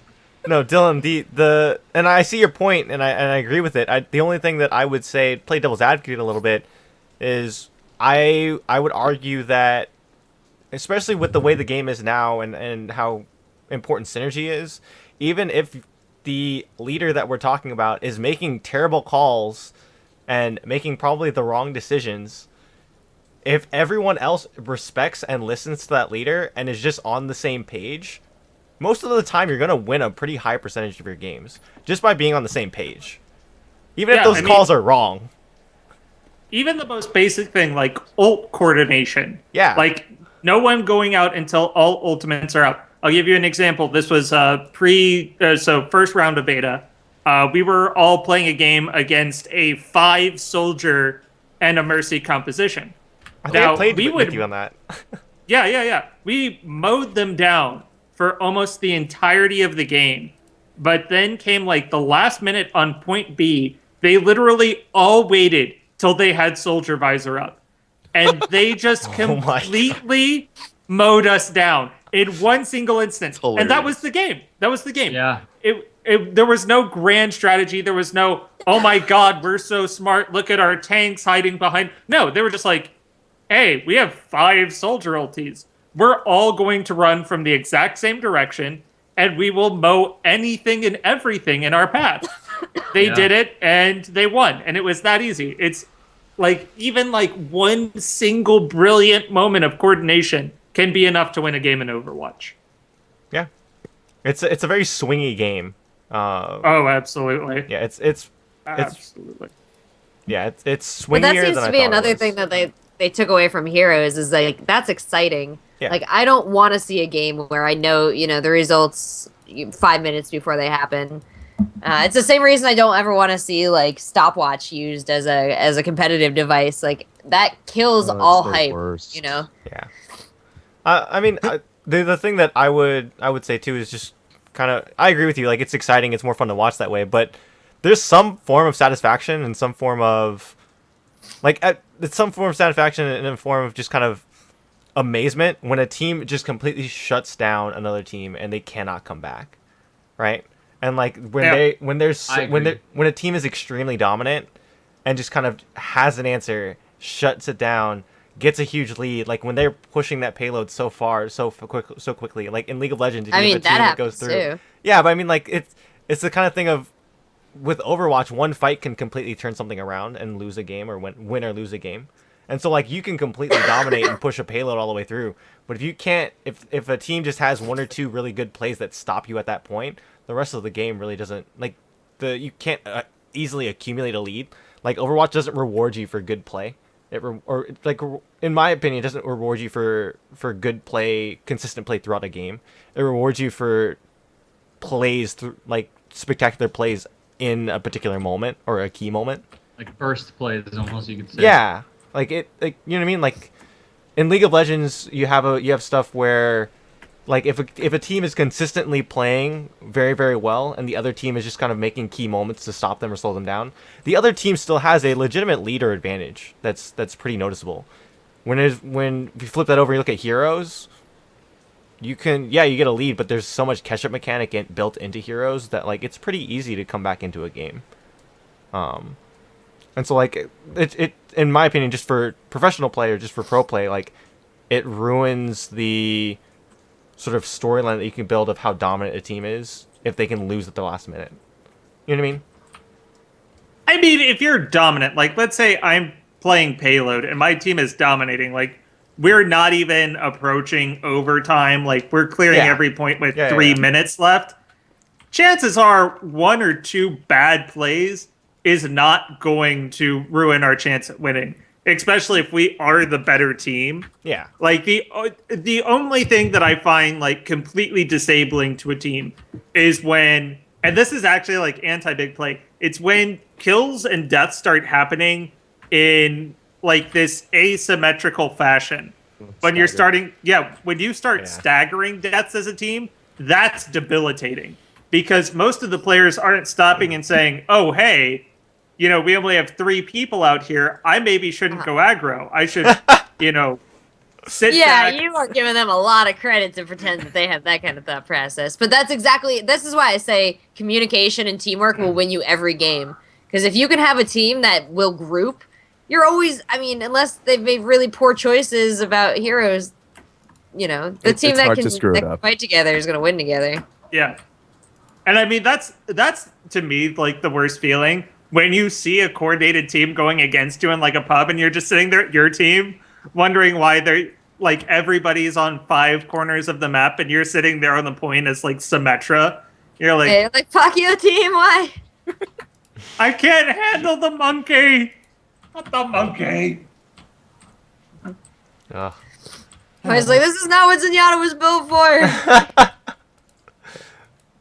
B: No, Dylan, the and I see your point, and I agree with it. The only thing that I would say, play devil's advocate a little bit, is I would argue that, especially with the way the game is now and how important synergy is, even if the leader that we're talking about is making terrible calls and making probably the wrong decisions, if everyone else respects and listens to that leader and is just on the same page, most of the time you're going to win a pretty high percentage of your games just by being on the same page. Even if those calls are wrong.
C: Even the most basic thing, like ult coordination.
B: Yeah.
C: Like, no one going out until all ultimates are out. I'll give you an example. This was first round of beta. We were all playing a game against a 5 soldier and a mercy composition.
B: I think I played with you on that.
C: Yeah. We mowed them down for almost the entirety of the game. But then came like the last minute on point B. They literally all waited till they had soldier visor up. And they just completely mowed us down in one single instance. And that was the game.
E: Yeah.
C: There was no grand strategy. There was no, oh my God, we're so smart. Look at our tanks hiding behind. No, they were just like, hey, we have 5 soldier ultis. We're all going to run from the exact same direction, and we will mow anything and everything in our path. They did it, and they won. And it was that easy. It's like, even like one single brilliant moment of coordination can be enough to win a game in Overwatch.
B: Yeah. It's a very swingy game.
C: Oh, absolutely.
B: Yeah, it's
C: Absolutely.
B: yeah, it's swingier
A: But that
B: than
A: seems
B: I
A: to be
B: thought it
A: another
B: was.
A: thing that they took away from Heroes is like, that's exciting.
B: Yeah.
A: Like, I don't want to see a game where I know, the results 5 minutes before they happen. It's the same reason I don't ever want to see like stopwatch used as a competitive device. Like, that kills all
D: the
A: hype.
D: worst.
B: Yeah. I mean, the thing that I would say too is just kind of, I agree with you. Like, it's exciting. It's more fun to watch that way. But there's some form of satisfaction and some form of, it's some form of satisfaction and a form of just kind of amazement when a team just completely shuts down another team and they cannot come back, right? And like when a team is extremely dominant and just kind of has an answer, shuts it down, gets a huge lead, like when they're pushing that payload so far, so quickly, like in League of Legends, if you have a team that goes through.
A: Too.
B: Yeah, but I mean, like it's the kind of thing of, with Overwatch, one fight can completely turn something around and lose a game, or win or lose a game. And so like you can completely dominate and push a payload all the way through. But if you can't, if a team just has one or two really good plays that stop you at that point, the rest of the game really doesn't like you can't easily accumulate a lead. Like Overwatch doesn't reward you for good play. In my opinion, it doesn't reward you for good play, consistent play throughout a game. It rewards you for plays like spectacular plays in a particular moment or a key moment.
E: Like burst plays, almost you could say.
B: Yeah, like you know what I mean. Like in League of Legends, you have stuff where, like if a team is consistently playing very very well and the other team is just kind of making key moments to stop them or slow them down, the other team still has a legitimate leader advantage. That's pretty noticeable. When you flip that over and you look at heroes, you get a lead, but there's so much catch up mechanic built into heroes that like it's pretty easy to come back into a game. And so like it in my opinion, just for professional play or just for pro play, like it ruins the sort of storyline that you can build of how dominant a team is if they can lose at the last minute. You know what I mean?
C: I mean, if you're dominant, like let's say I'm playing payload and my team is dominating, like we're not even approaching overtime, like we're clearing every point with 3 minutes left. Chances are 1 or 2 bad plays is not going to ruin our chance at winning, especially if we are the better team.
B: Yeah.
C: Like the only thing that I find like completely disabling to a team is when, and this is actually like anti-big play, it's when kills and deaths start happening in like this asymmetrical fashion. When you're starting, when you start staggering deaths as a team, that's debilitating because most of the players aren't stopping and saying, oh, hey, you know, we only have 3 people out here. I maybe shouldn't go aggro. I should, you know, sit back.
A: Yeah, you are giving them a lot of credit to pretend that they have that kind of thought process. But this is why I say communication and teamwork will win you every game. Because if you can have a team that will group, you're always, I mean, unless they've made really poor choices about heroes, you know, the team that can fight together is going to win together.
C: Yeah. And I mean, that's to me like the worst feeling. When you see a coordinated team going against you in like a pub and you're just sitting there at your team wondering why they're like everybody's on 5 corners of the map and you're sitting there on the point as like Symmetra. You're like,
A: hey, like fuck you team, why?
C: I can't handle the monkey. Not the monkey.
B: Ugh.
A: I was like, this is not what Zenyatta was built for.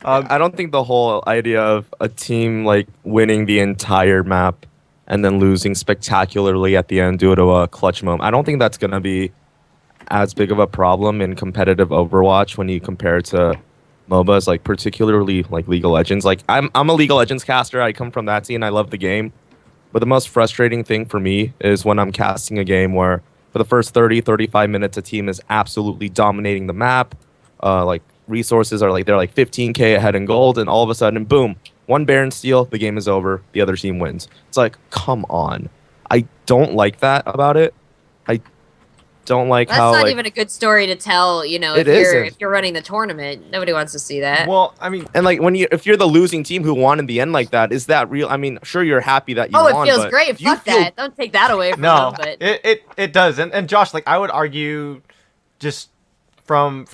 D: I don't think the whole idea of a team like winning the entire map and then losing spectacularly at the end due to a clutch moment, I don't think that's going to be as big of a problem in competitive Overwatch when you compare it to MOBAs, like particularly like League of Legends. Like I'm a League of Legends caster. I come from that scene. I love the game. But the most frustrating thing for me is when I'm casting a game where for the first 35 minutes, a team is absolutely dominating the map. Like resources are like, they're like 15k ahead in gold. And all of a sudden, boom, 1 Baron steal, the game is over. The other team wins. It's like, come on. I don't like that about it. I don't like
A: That's
D: how
A: not
D: like,
A: even a good story to tell, you know, if you're running the tournament. Nobody wants to see that.
B: Well, I mean,
D: and like if you're the losing team who won in the end like that, is that real? I mean, sure, you're happy that you won.
A: Oh, it feels
D: but
A: great. Fuck that. Don't take that away from them. But
B: it does. And Josh, like I would argue just from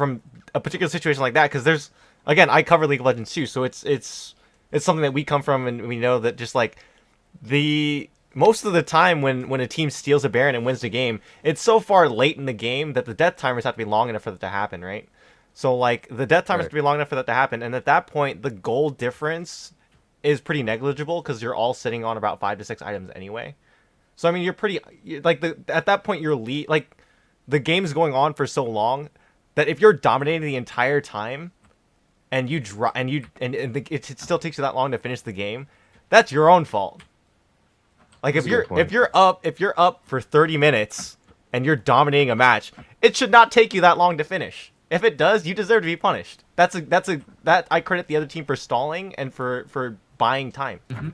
B: a particular situation like that, because there's, again, I cover League of Legends too, so it's something that we come from, and we know that just like most of the time when a team steals a Baron and wins the game, it's so far late in the game that the death timers have to be long enough for that to happen, right? So like the death timers have to be long enough for that to happen, and at that point the gold difference is pretty negligible because you're all sitting on about 5 to 6 items anyway. So I mean, at that point you're like the game's going on for so long that if you're dominating the entire time and you it still takes you that long to finish the game, that's your own fault. Like if you're up for 30 minutes and you're dominating a match, it should not take you that long to finish. If it does, you deserve to be punished. That I credit the other team for stalling and for buying time.
C: Mm-hmm.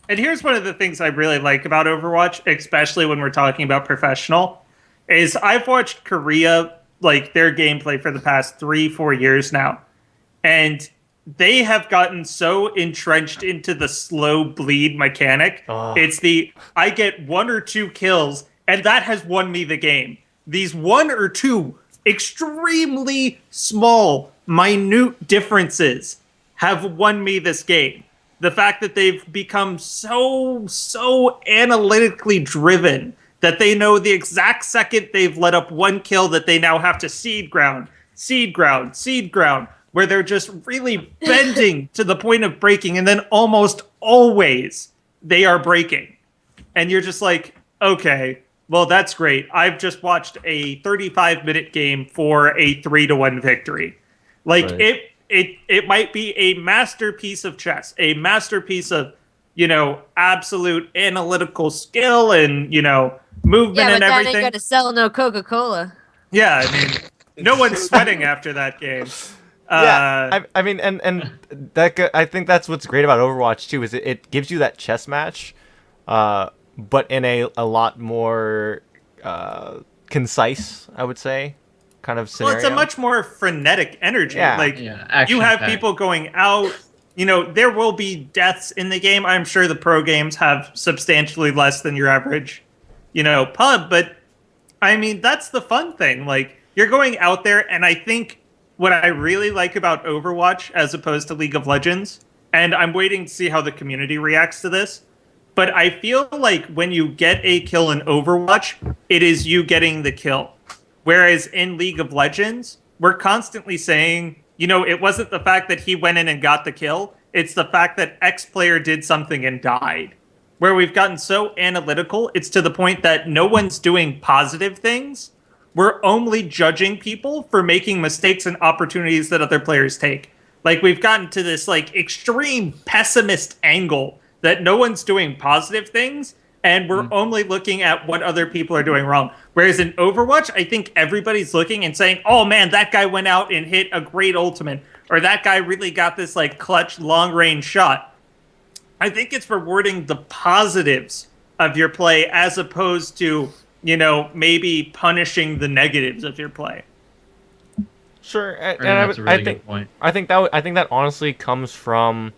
C: And here's one of the things I really like about Overwatch, especially when we're talking about professional, is I've watched Korea, like their gameplay for the past 3-4 years now. And they have gotten so entrenched into the slow bleed mechanic.
B: Oh.
C: It's I get 1 or 2 kills, And that has won me the game. These one or two extremely small, minute differences have won me this game. The fact that they've become so analytically driven that they know the exact second they've let up one kill that they now have to seed ground, where they're just really bending to the point of breaking, and then almost always they are breaking. And you're just like, okay, well, that's great. I've just watched a 35-minute game for a 3-1 victory. Like,
D: Right.
C: it might be a masterpiece of chess, a masterpiece of, absolute analytical skill and, movement
A: Yeah, but
C: and
A: that
C: everything.
A: ain't gonna sell no Coca-Cola.
C: Yeah, I mean, no one's sweating after that game.
B: Yeah, I mean, and I think that's what's great about Overwatch too, is it gives you that chess match, but in a lot more concise, I would say, kind of
C: Well,
B: scenario.
C: it's a much more frenetic energy.
B: Yeah.
C: Like,
E: Yeah,
C: you have
E: action-packed.
C: people going out. There will be deaths in the game. I'm sure the pro games have substantially less than your average, pub. But I mean, that's the fun thing. Like, you're going out there, and I think what I really like about Overwatch as opposed to League of Legends, and I'm waiting to see how the community reacts to this, but I feel like when you get a kill in Overwatch, it is you getting the kill. Whereas in League of Legends, we're constantly saying, it wasn't the fact that he went in and got the kill, it's the fact that X player did something and died. Where we've gotten so analytical, it's to the point that no one's doing positive things. We're only judging people for making mistakes and opportunities that other players take. Like, we've gotten to this extreme pessimist angle that no one's doing positive things, and we're only looking at what other people are doing wrong. Whereas in Overwatch, I think everybody's looking and saying, oh man, that guy went out and hit a great ultimate, or that guy really got this clutch long range shot. I think it's rewarding the positives of your play as opposed to, maybe punishing the negatives of your play.
B: Sure, and
E: That's a really
B: I think
E: good point.
B: I think that honestly comes from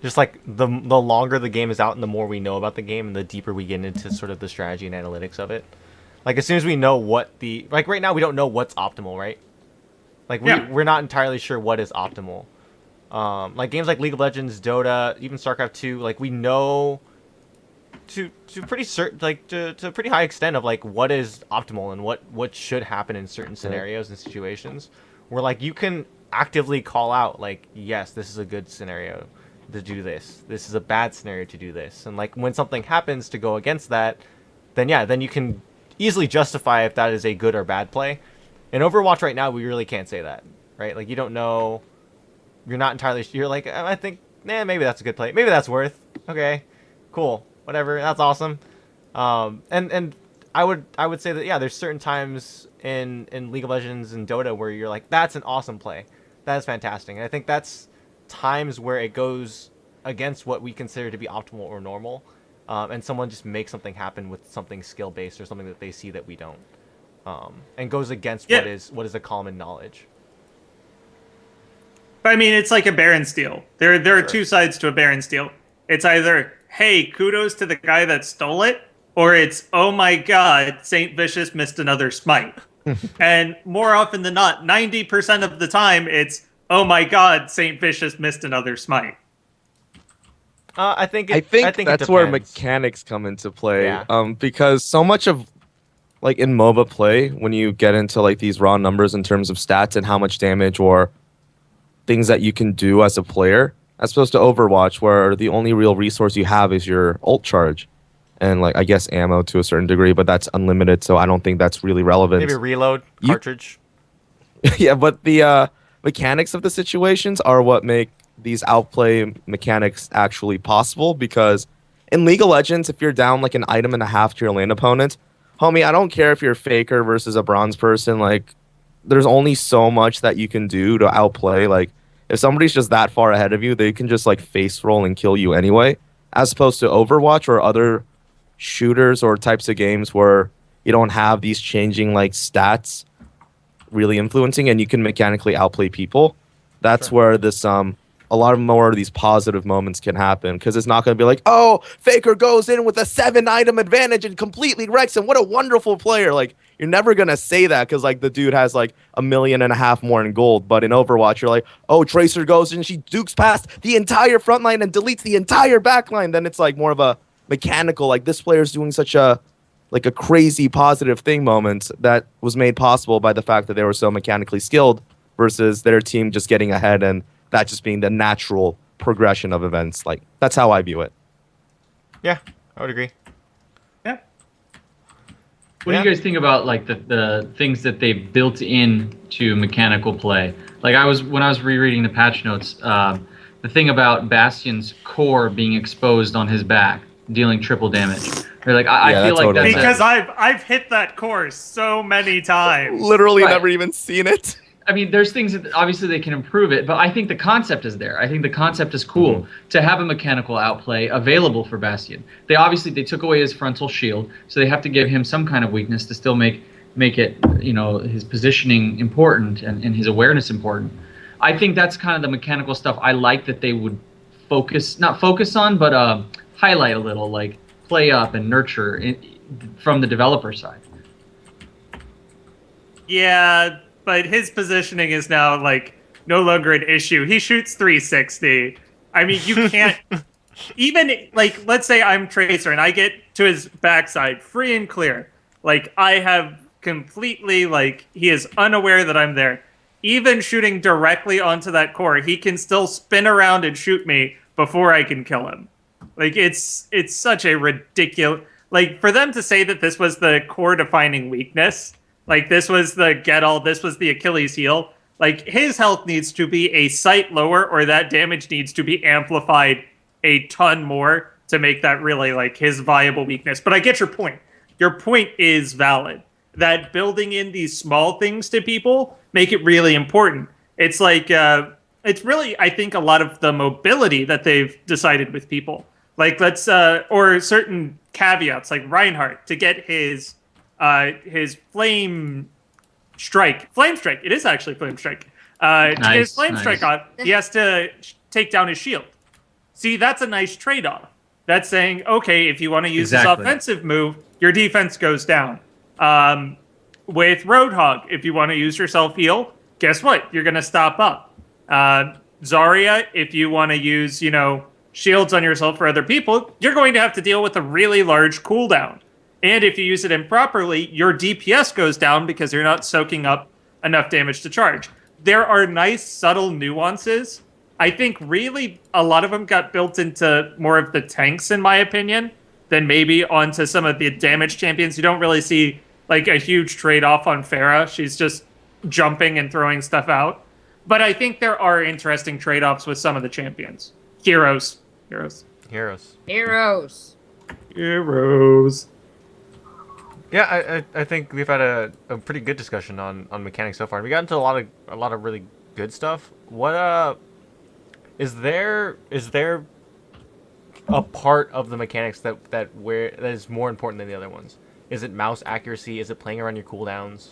B: just the longer the game is out and the more we know about the game and the deeper we get into sort of the strategy and analytics of it. Like, as soon as we know what right now we don't know what's optimal, right? Like, we're not entirely sure what is optimal. Like games like League of Legends, Dota, even StarCraft 2, like we know to pretty certain, to a pretty high extent of what is optimal and what should happen in certain scenarios and situations, where you can actively call out yes, this is a good scenario to do this, this is a bad scenario to do this, and when something happens to go against that, then you can easily justify if that is a good or bad play. In Overwatch right now, we really can't say that, right? You don't know, you're not entirely sure. You're I think maybe that's a good play, maybe that's worth, okay, cool, whatever, that's awesome. And I would say that there's certain times in League of Legends and Dota where you're that's an awesome play, that's fantastic, and I think that's times where it goes against what we consider to be optimal or normal, and someone just makes something happen with something skill based or something that they see that we don't, and goes against what is a common knowledge.
C: But I mean, it's like a Baron steal. There are two sides to a Baron steal. It's either, hey, kudos to the guy that stole it, or it's, oh my god, Saint Vicious missed another smite. And more often than not, 90% of the time, it's, oh my god, Saint Vicious missed another smite.
B: I think
D: that's where mechanics come into play.
B: Yeah.
D: Because so much of in MOBA play, when you get into these raw numbers in terms of stats and how much damage or things that you can do as a player, as opposed to Overwatch, where the only real resource you have is your ult charge, and I guess ammo to a certain degree, but that's unlimited, so I don't think that's really relevant.
B: Maybe reload cartridge.
D: Yeah, but the mechanics of the situations are what make these outplay mechanics actually possible, because in League of Legends, if you're down an item and a half to your lane opponent, homie, I don't care if you're Faker versus a bronze person, there's only so much that you can do to outplay. If somebody's just that far ahead of you, they can just face roll and kill you anyway, as opposed to Overwatch or other shooters or types of games where you don't have these changing stats really influencing and you can mechanically outplay people. That's where this a lot of more of these positive moments can happen, because it's not going to be like, oh, Faker goes in with a 7-item advantage and completely wrecks him. What a wonderful player. Like, you're never going to say that because, like, the dude has, like, 1.5 million more in gold. But in Overwatch, you're like, oh, Tracer goes and she dukes past the entire front line and deletes the entire back line. Then it's, like, more of a mechanical, like, this player's doing such a crazy positive thing moment that was made possible by the fact that they were so mechanically skilled versus their team just getting ahead and that just being the natural progression of events. Like, that's how I view it.
B: Yeah, I would agree.
C: Yeah.
E: What do you guys think about like the things that they've built in to mechanical play? Like when I was rereading the patch notes, the thing about Bastion's core being exposed on his back, dealing triple damage. Or like I
D: Yeah,
E: feel
D: that
E: like
D: totally
E: that's
C: Because I've hit that course so many times.
D: Literally
E: Right.
D: never even seen it.
E: I mean, there's things that obviously they can improve it, but I think the concept is there. I think the concept is cool to have a mechanical outplay available for Bastion. They took away his frontal shield, so they have to give him some kind of weakness to still make it, his positioning important and his awareness important. I think that's kind of the mechanical stuff I like that they would not focus on, but highlight a little, like play up and nurture from the developer side.
C: Yeah, but his positioning is now like no longer an issue. He shoots 360. I mean, you can't even like let's say I'm Tracer and I get to his backside free and clear. Like I have completely like he is unaware that I'm there. Even shooting directly onto that core, he can still spin around and shoot me before I can kill him. Like it's such a ridiculous like for them to say that this was the core defining weakness. Like, this was the get-all, this was the Achilles heel. Like, his health needs to be a sight lower, or that damage needs to be amplified a ton more to make that really, like, his viable weakness. But I get your point. Your point is valid. That building in these small things to people make it really important. It's like, it's really, I think, a lot of the mobility that they've decided with people. Like, or certain caveats, like Reinhardt, to get his flame strike. It is actually flame strike. To get his flame strike on, he has to take down his shield. See, that's a nice trade-off. That's saying, okay, if you want to use this offensive move, your defense goes down. With Roadhog, if you want to use your self-heal, guess what? You're going to stop up. Zarya, if you want to use, shields on yourself for other people, you're going to have to deal with a really large cooldown. And if you use it improperly, your DPS goes down because you're not soaking up enough damage to charge. There are nice, subtle nuances. I think really a lot of them got built into more of the tanks, in my opinion, than maybe onto some of the damage champions. You don't really see like a huge trade-off on Pharah. She's just jumping and throwing stuff out. But I think there are interesting trade-offs with some of the champions. Heroes.
B: Yeah, I think we've had a pretty good discussion on mechanics so far. We got into a lot of really good stuff. What is there a part of the mechanics that is more important than the other ones? Is it mouse accuracy? Is it playing around your cooldowns?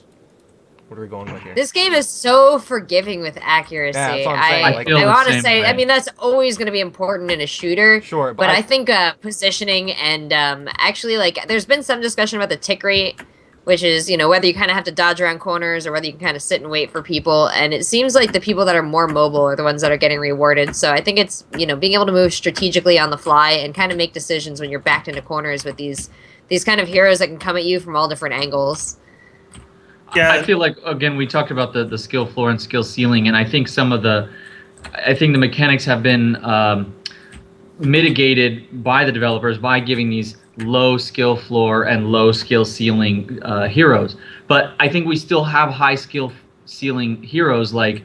B: What are we going with here?
A: This game is so forgiving with accuracy.
B: Yeah, that's what I'm saying.
A: I want to
E: same
A: say,
E: way.
A: I mean, that's always going to be important in a shooter.
B: Sure,
A: but I think positioning and actually, like, there's been some discussion about the tick rate, which is, whether you kind of have to dodge around corners or whether you can kind of sit and wait for people. And it seems like the people that are more mobile are the ones that are getting rewarded. So I think it's, being able to move strategically on the fly and kind of make decisions when you're backed into corners with these kind of heroes that can come at you from all different angles.
C: Yeah.
E: I feel like, again, we talked about the skill floor and skill ceiling, and I think the mechanics have been mitigated by the developers by giving these low skill floor and low skill ceiling heroes. But I think we still have high skill ceiling heroes like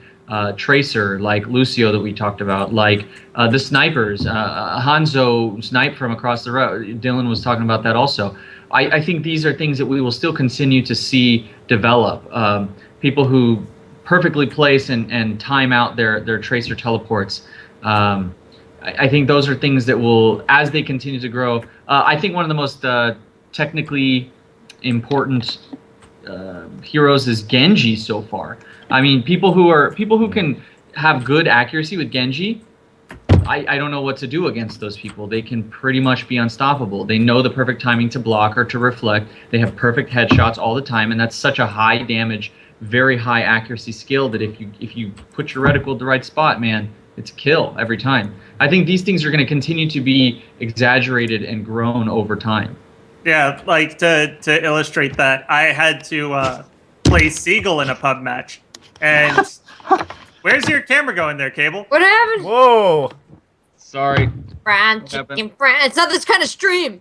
E: Tracer, like Lucio that we talked about, like the snipers, Hanzo snipe from across the road. Dylan was talking about that also. I think these are things that we will still continue to see develop. People who perfectly place and time out their Tracer teleports. I think those are things that will, as they continue to grow. I think one of the most technically important heroes is Genji so far. I mean, people who can have good accuracy with Genji I don't know what to do against those people. They can pretty much be unstoppable. They know the perfect timing to block or to reflect. They have perfect headshots all the time, and that's such a high damage, very high accuracy skill that if you put your reticle at the right spot, man, it's a kill every time. I think these things are going to continue to be exaggerated and grown over time.
C: Yeah, like to illustrate that, I had to play Seagull in a pub match. And where's your camera going there, Cable?
A: What happened?
B: Whoa.
E: Sorry.
A: Fried
E: What
A: chicken,
E: happened?
A: it's not this kind of stream.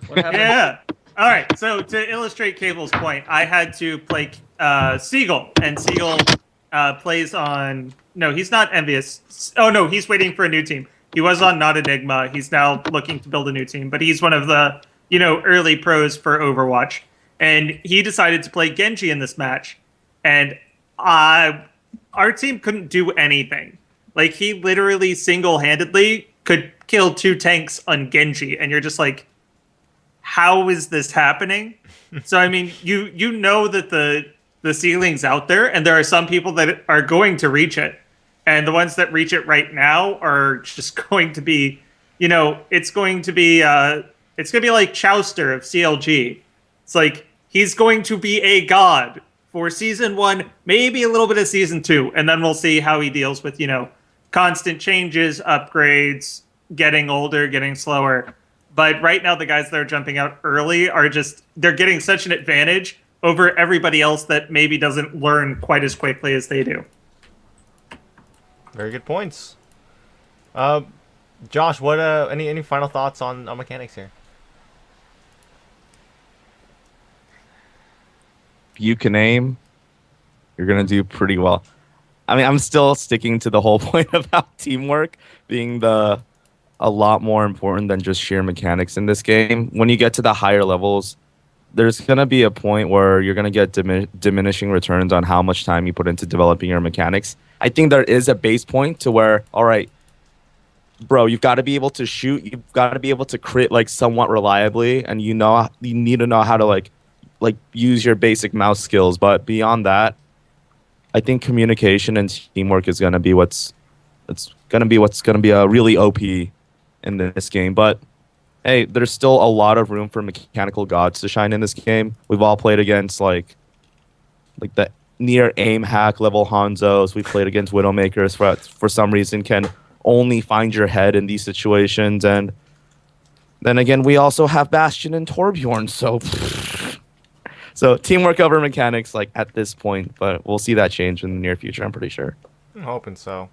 E: What happened?
C: Yeah. All right. So to illustrate Cable's point, I had to play Seagull, and Seagull plays on. No, he's not Envious. Oh no, he's waiting for a new team. He was on Not Enigma. He's now looking to build a new team, but he's one of the early pros for Overwatch, and he decided to play Genji in this match, and our team couldn't do anything. Like, he literally single-handedly could kill 2 tanks on Genji, and you're just like, how is this happening? So, I mean, you know that the ceiling's out there, and there are some people that are going to reach it. And the ones that reach it right now are just going to be, it's going to be like Chowster of CLG. It's like, he's going to be a god for season 1, maybe a little bit of season 2, and then we'll see how he deals with, constant changes, upgrades, getting older, getting slower. But right now, the guys that are jumping out early they're getting such an advantage over everybody else that maybe doesn't learn quite as quickly as they do.
B: Very good points. Josh, what any final thoughts on mechanics here?
D: If you can aim, you're gonna do pretty well. I mean, I'm still sticking to the whole point about teamwork being a lot more important than just sheer mechanics in this game. When you get to the higher levels, there's going to be a point where you're going to get diminishing returns on how much time you put into developing your mechanics. I think there is a base point to where, all right, bro, you've got to be able to shoot. You've got to be able to crit like somewhat reliably, and you need to know how to like use your basic mouse skills. But beyond that, I think communication and teamwork is going to be what's going to be a really OP in this game. But hey, there's still a lot of room for mechanical gods to shine in this game. We've all played against like the near aim hack level Hanzos. We played against Widowmakers for some reason can only find your head in these situations. And then again, we also have Bastion and Torbjorn. So teamwork over mechanics like at this point, but we'll see that change in the near future, I'm pretty sure.
B: I'm hoping so.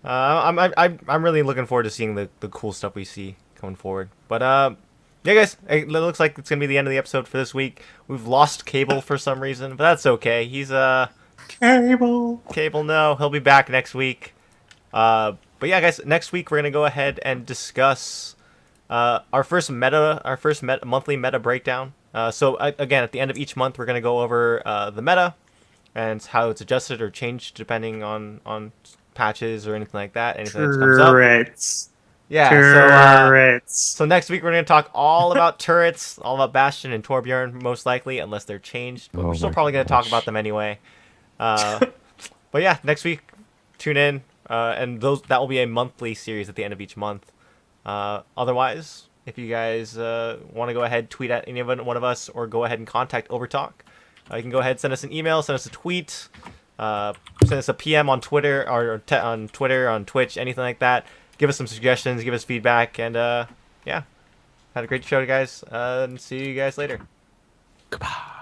B: I'm really looking forward to seeing the cool stuff we see going forward. But yeah, guys, it looks like it's gonna be the end of the episode for this week. We've lost Cable for some reason, but that's okay. He's Cable. No, he'll be back next week. But yeah, guys, next week we're gonna go ahead and discuss our first monthly meta breakdown. So again, at the end of each month, we're gonna go over the meta and how it's adjusted or changed depending on patches or anything like that. Anything that comes up. Yeah.
C: Turrets.
B: So next week we're gonna talk all about turrets, all about Bastion and Torbjorn, most likely, unless they're changed. But we're still probably gonna talk about them anyway. But yeah, next week, tune in, and that will be a monthly series at the end of each month. Otherwise, if you guys want to go ahead, tweet at any one of us, or go ahead and contact Overtalk, you can go ahead, send us an email, send us a tweet, send us a PM on Twitter on Twitch, anything like that. Give us some suggestions, give us feedback, and yeah, had a great show, guys. And see you guys later.
D: Goodbye.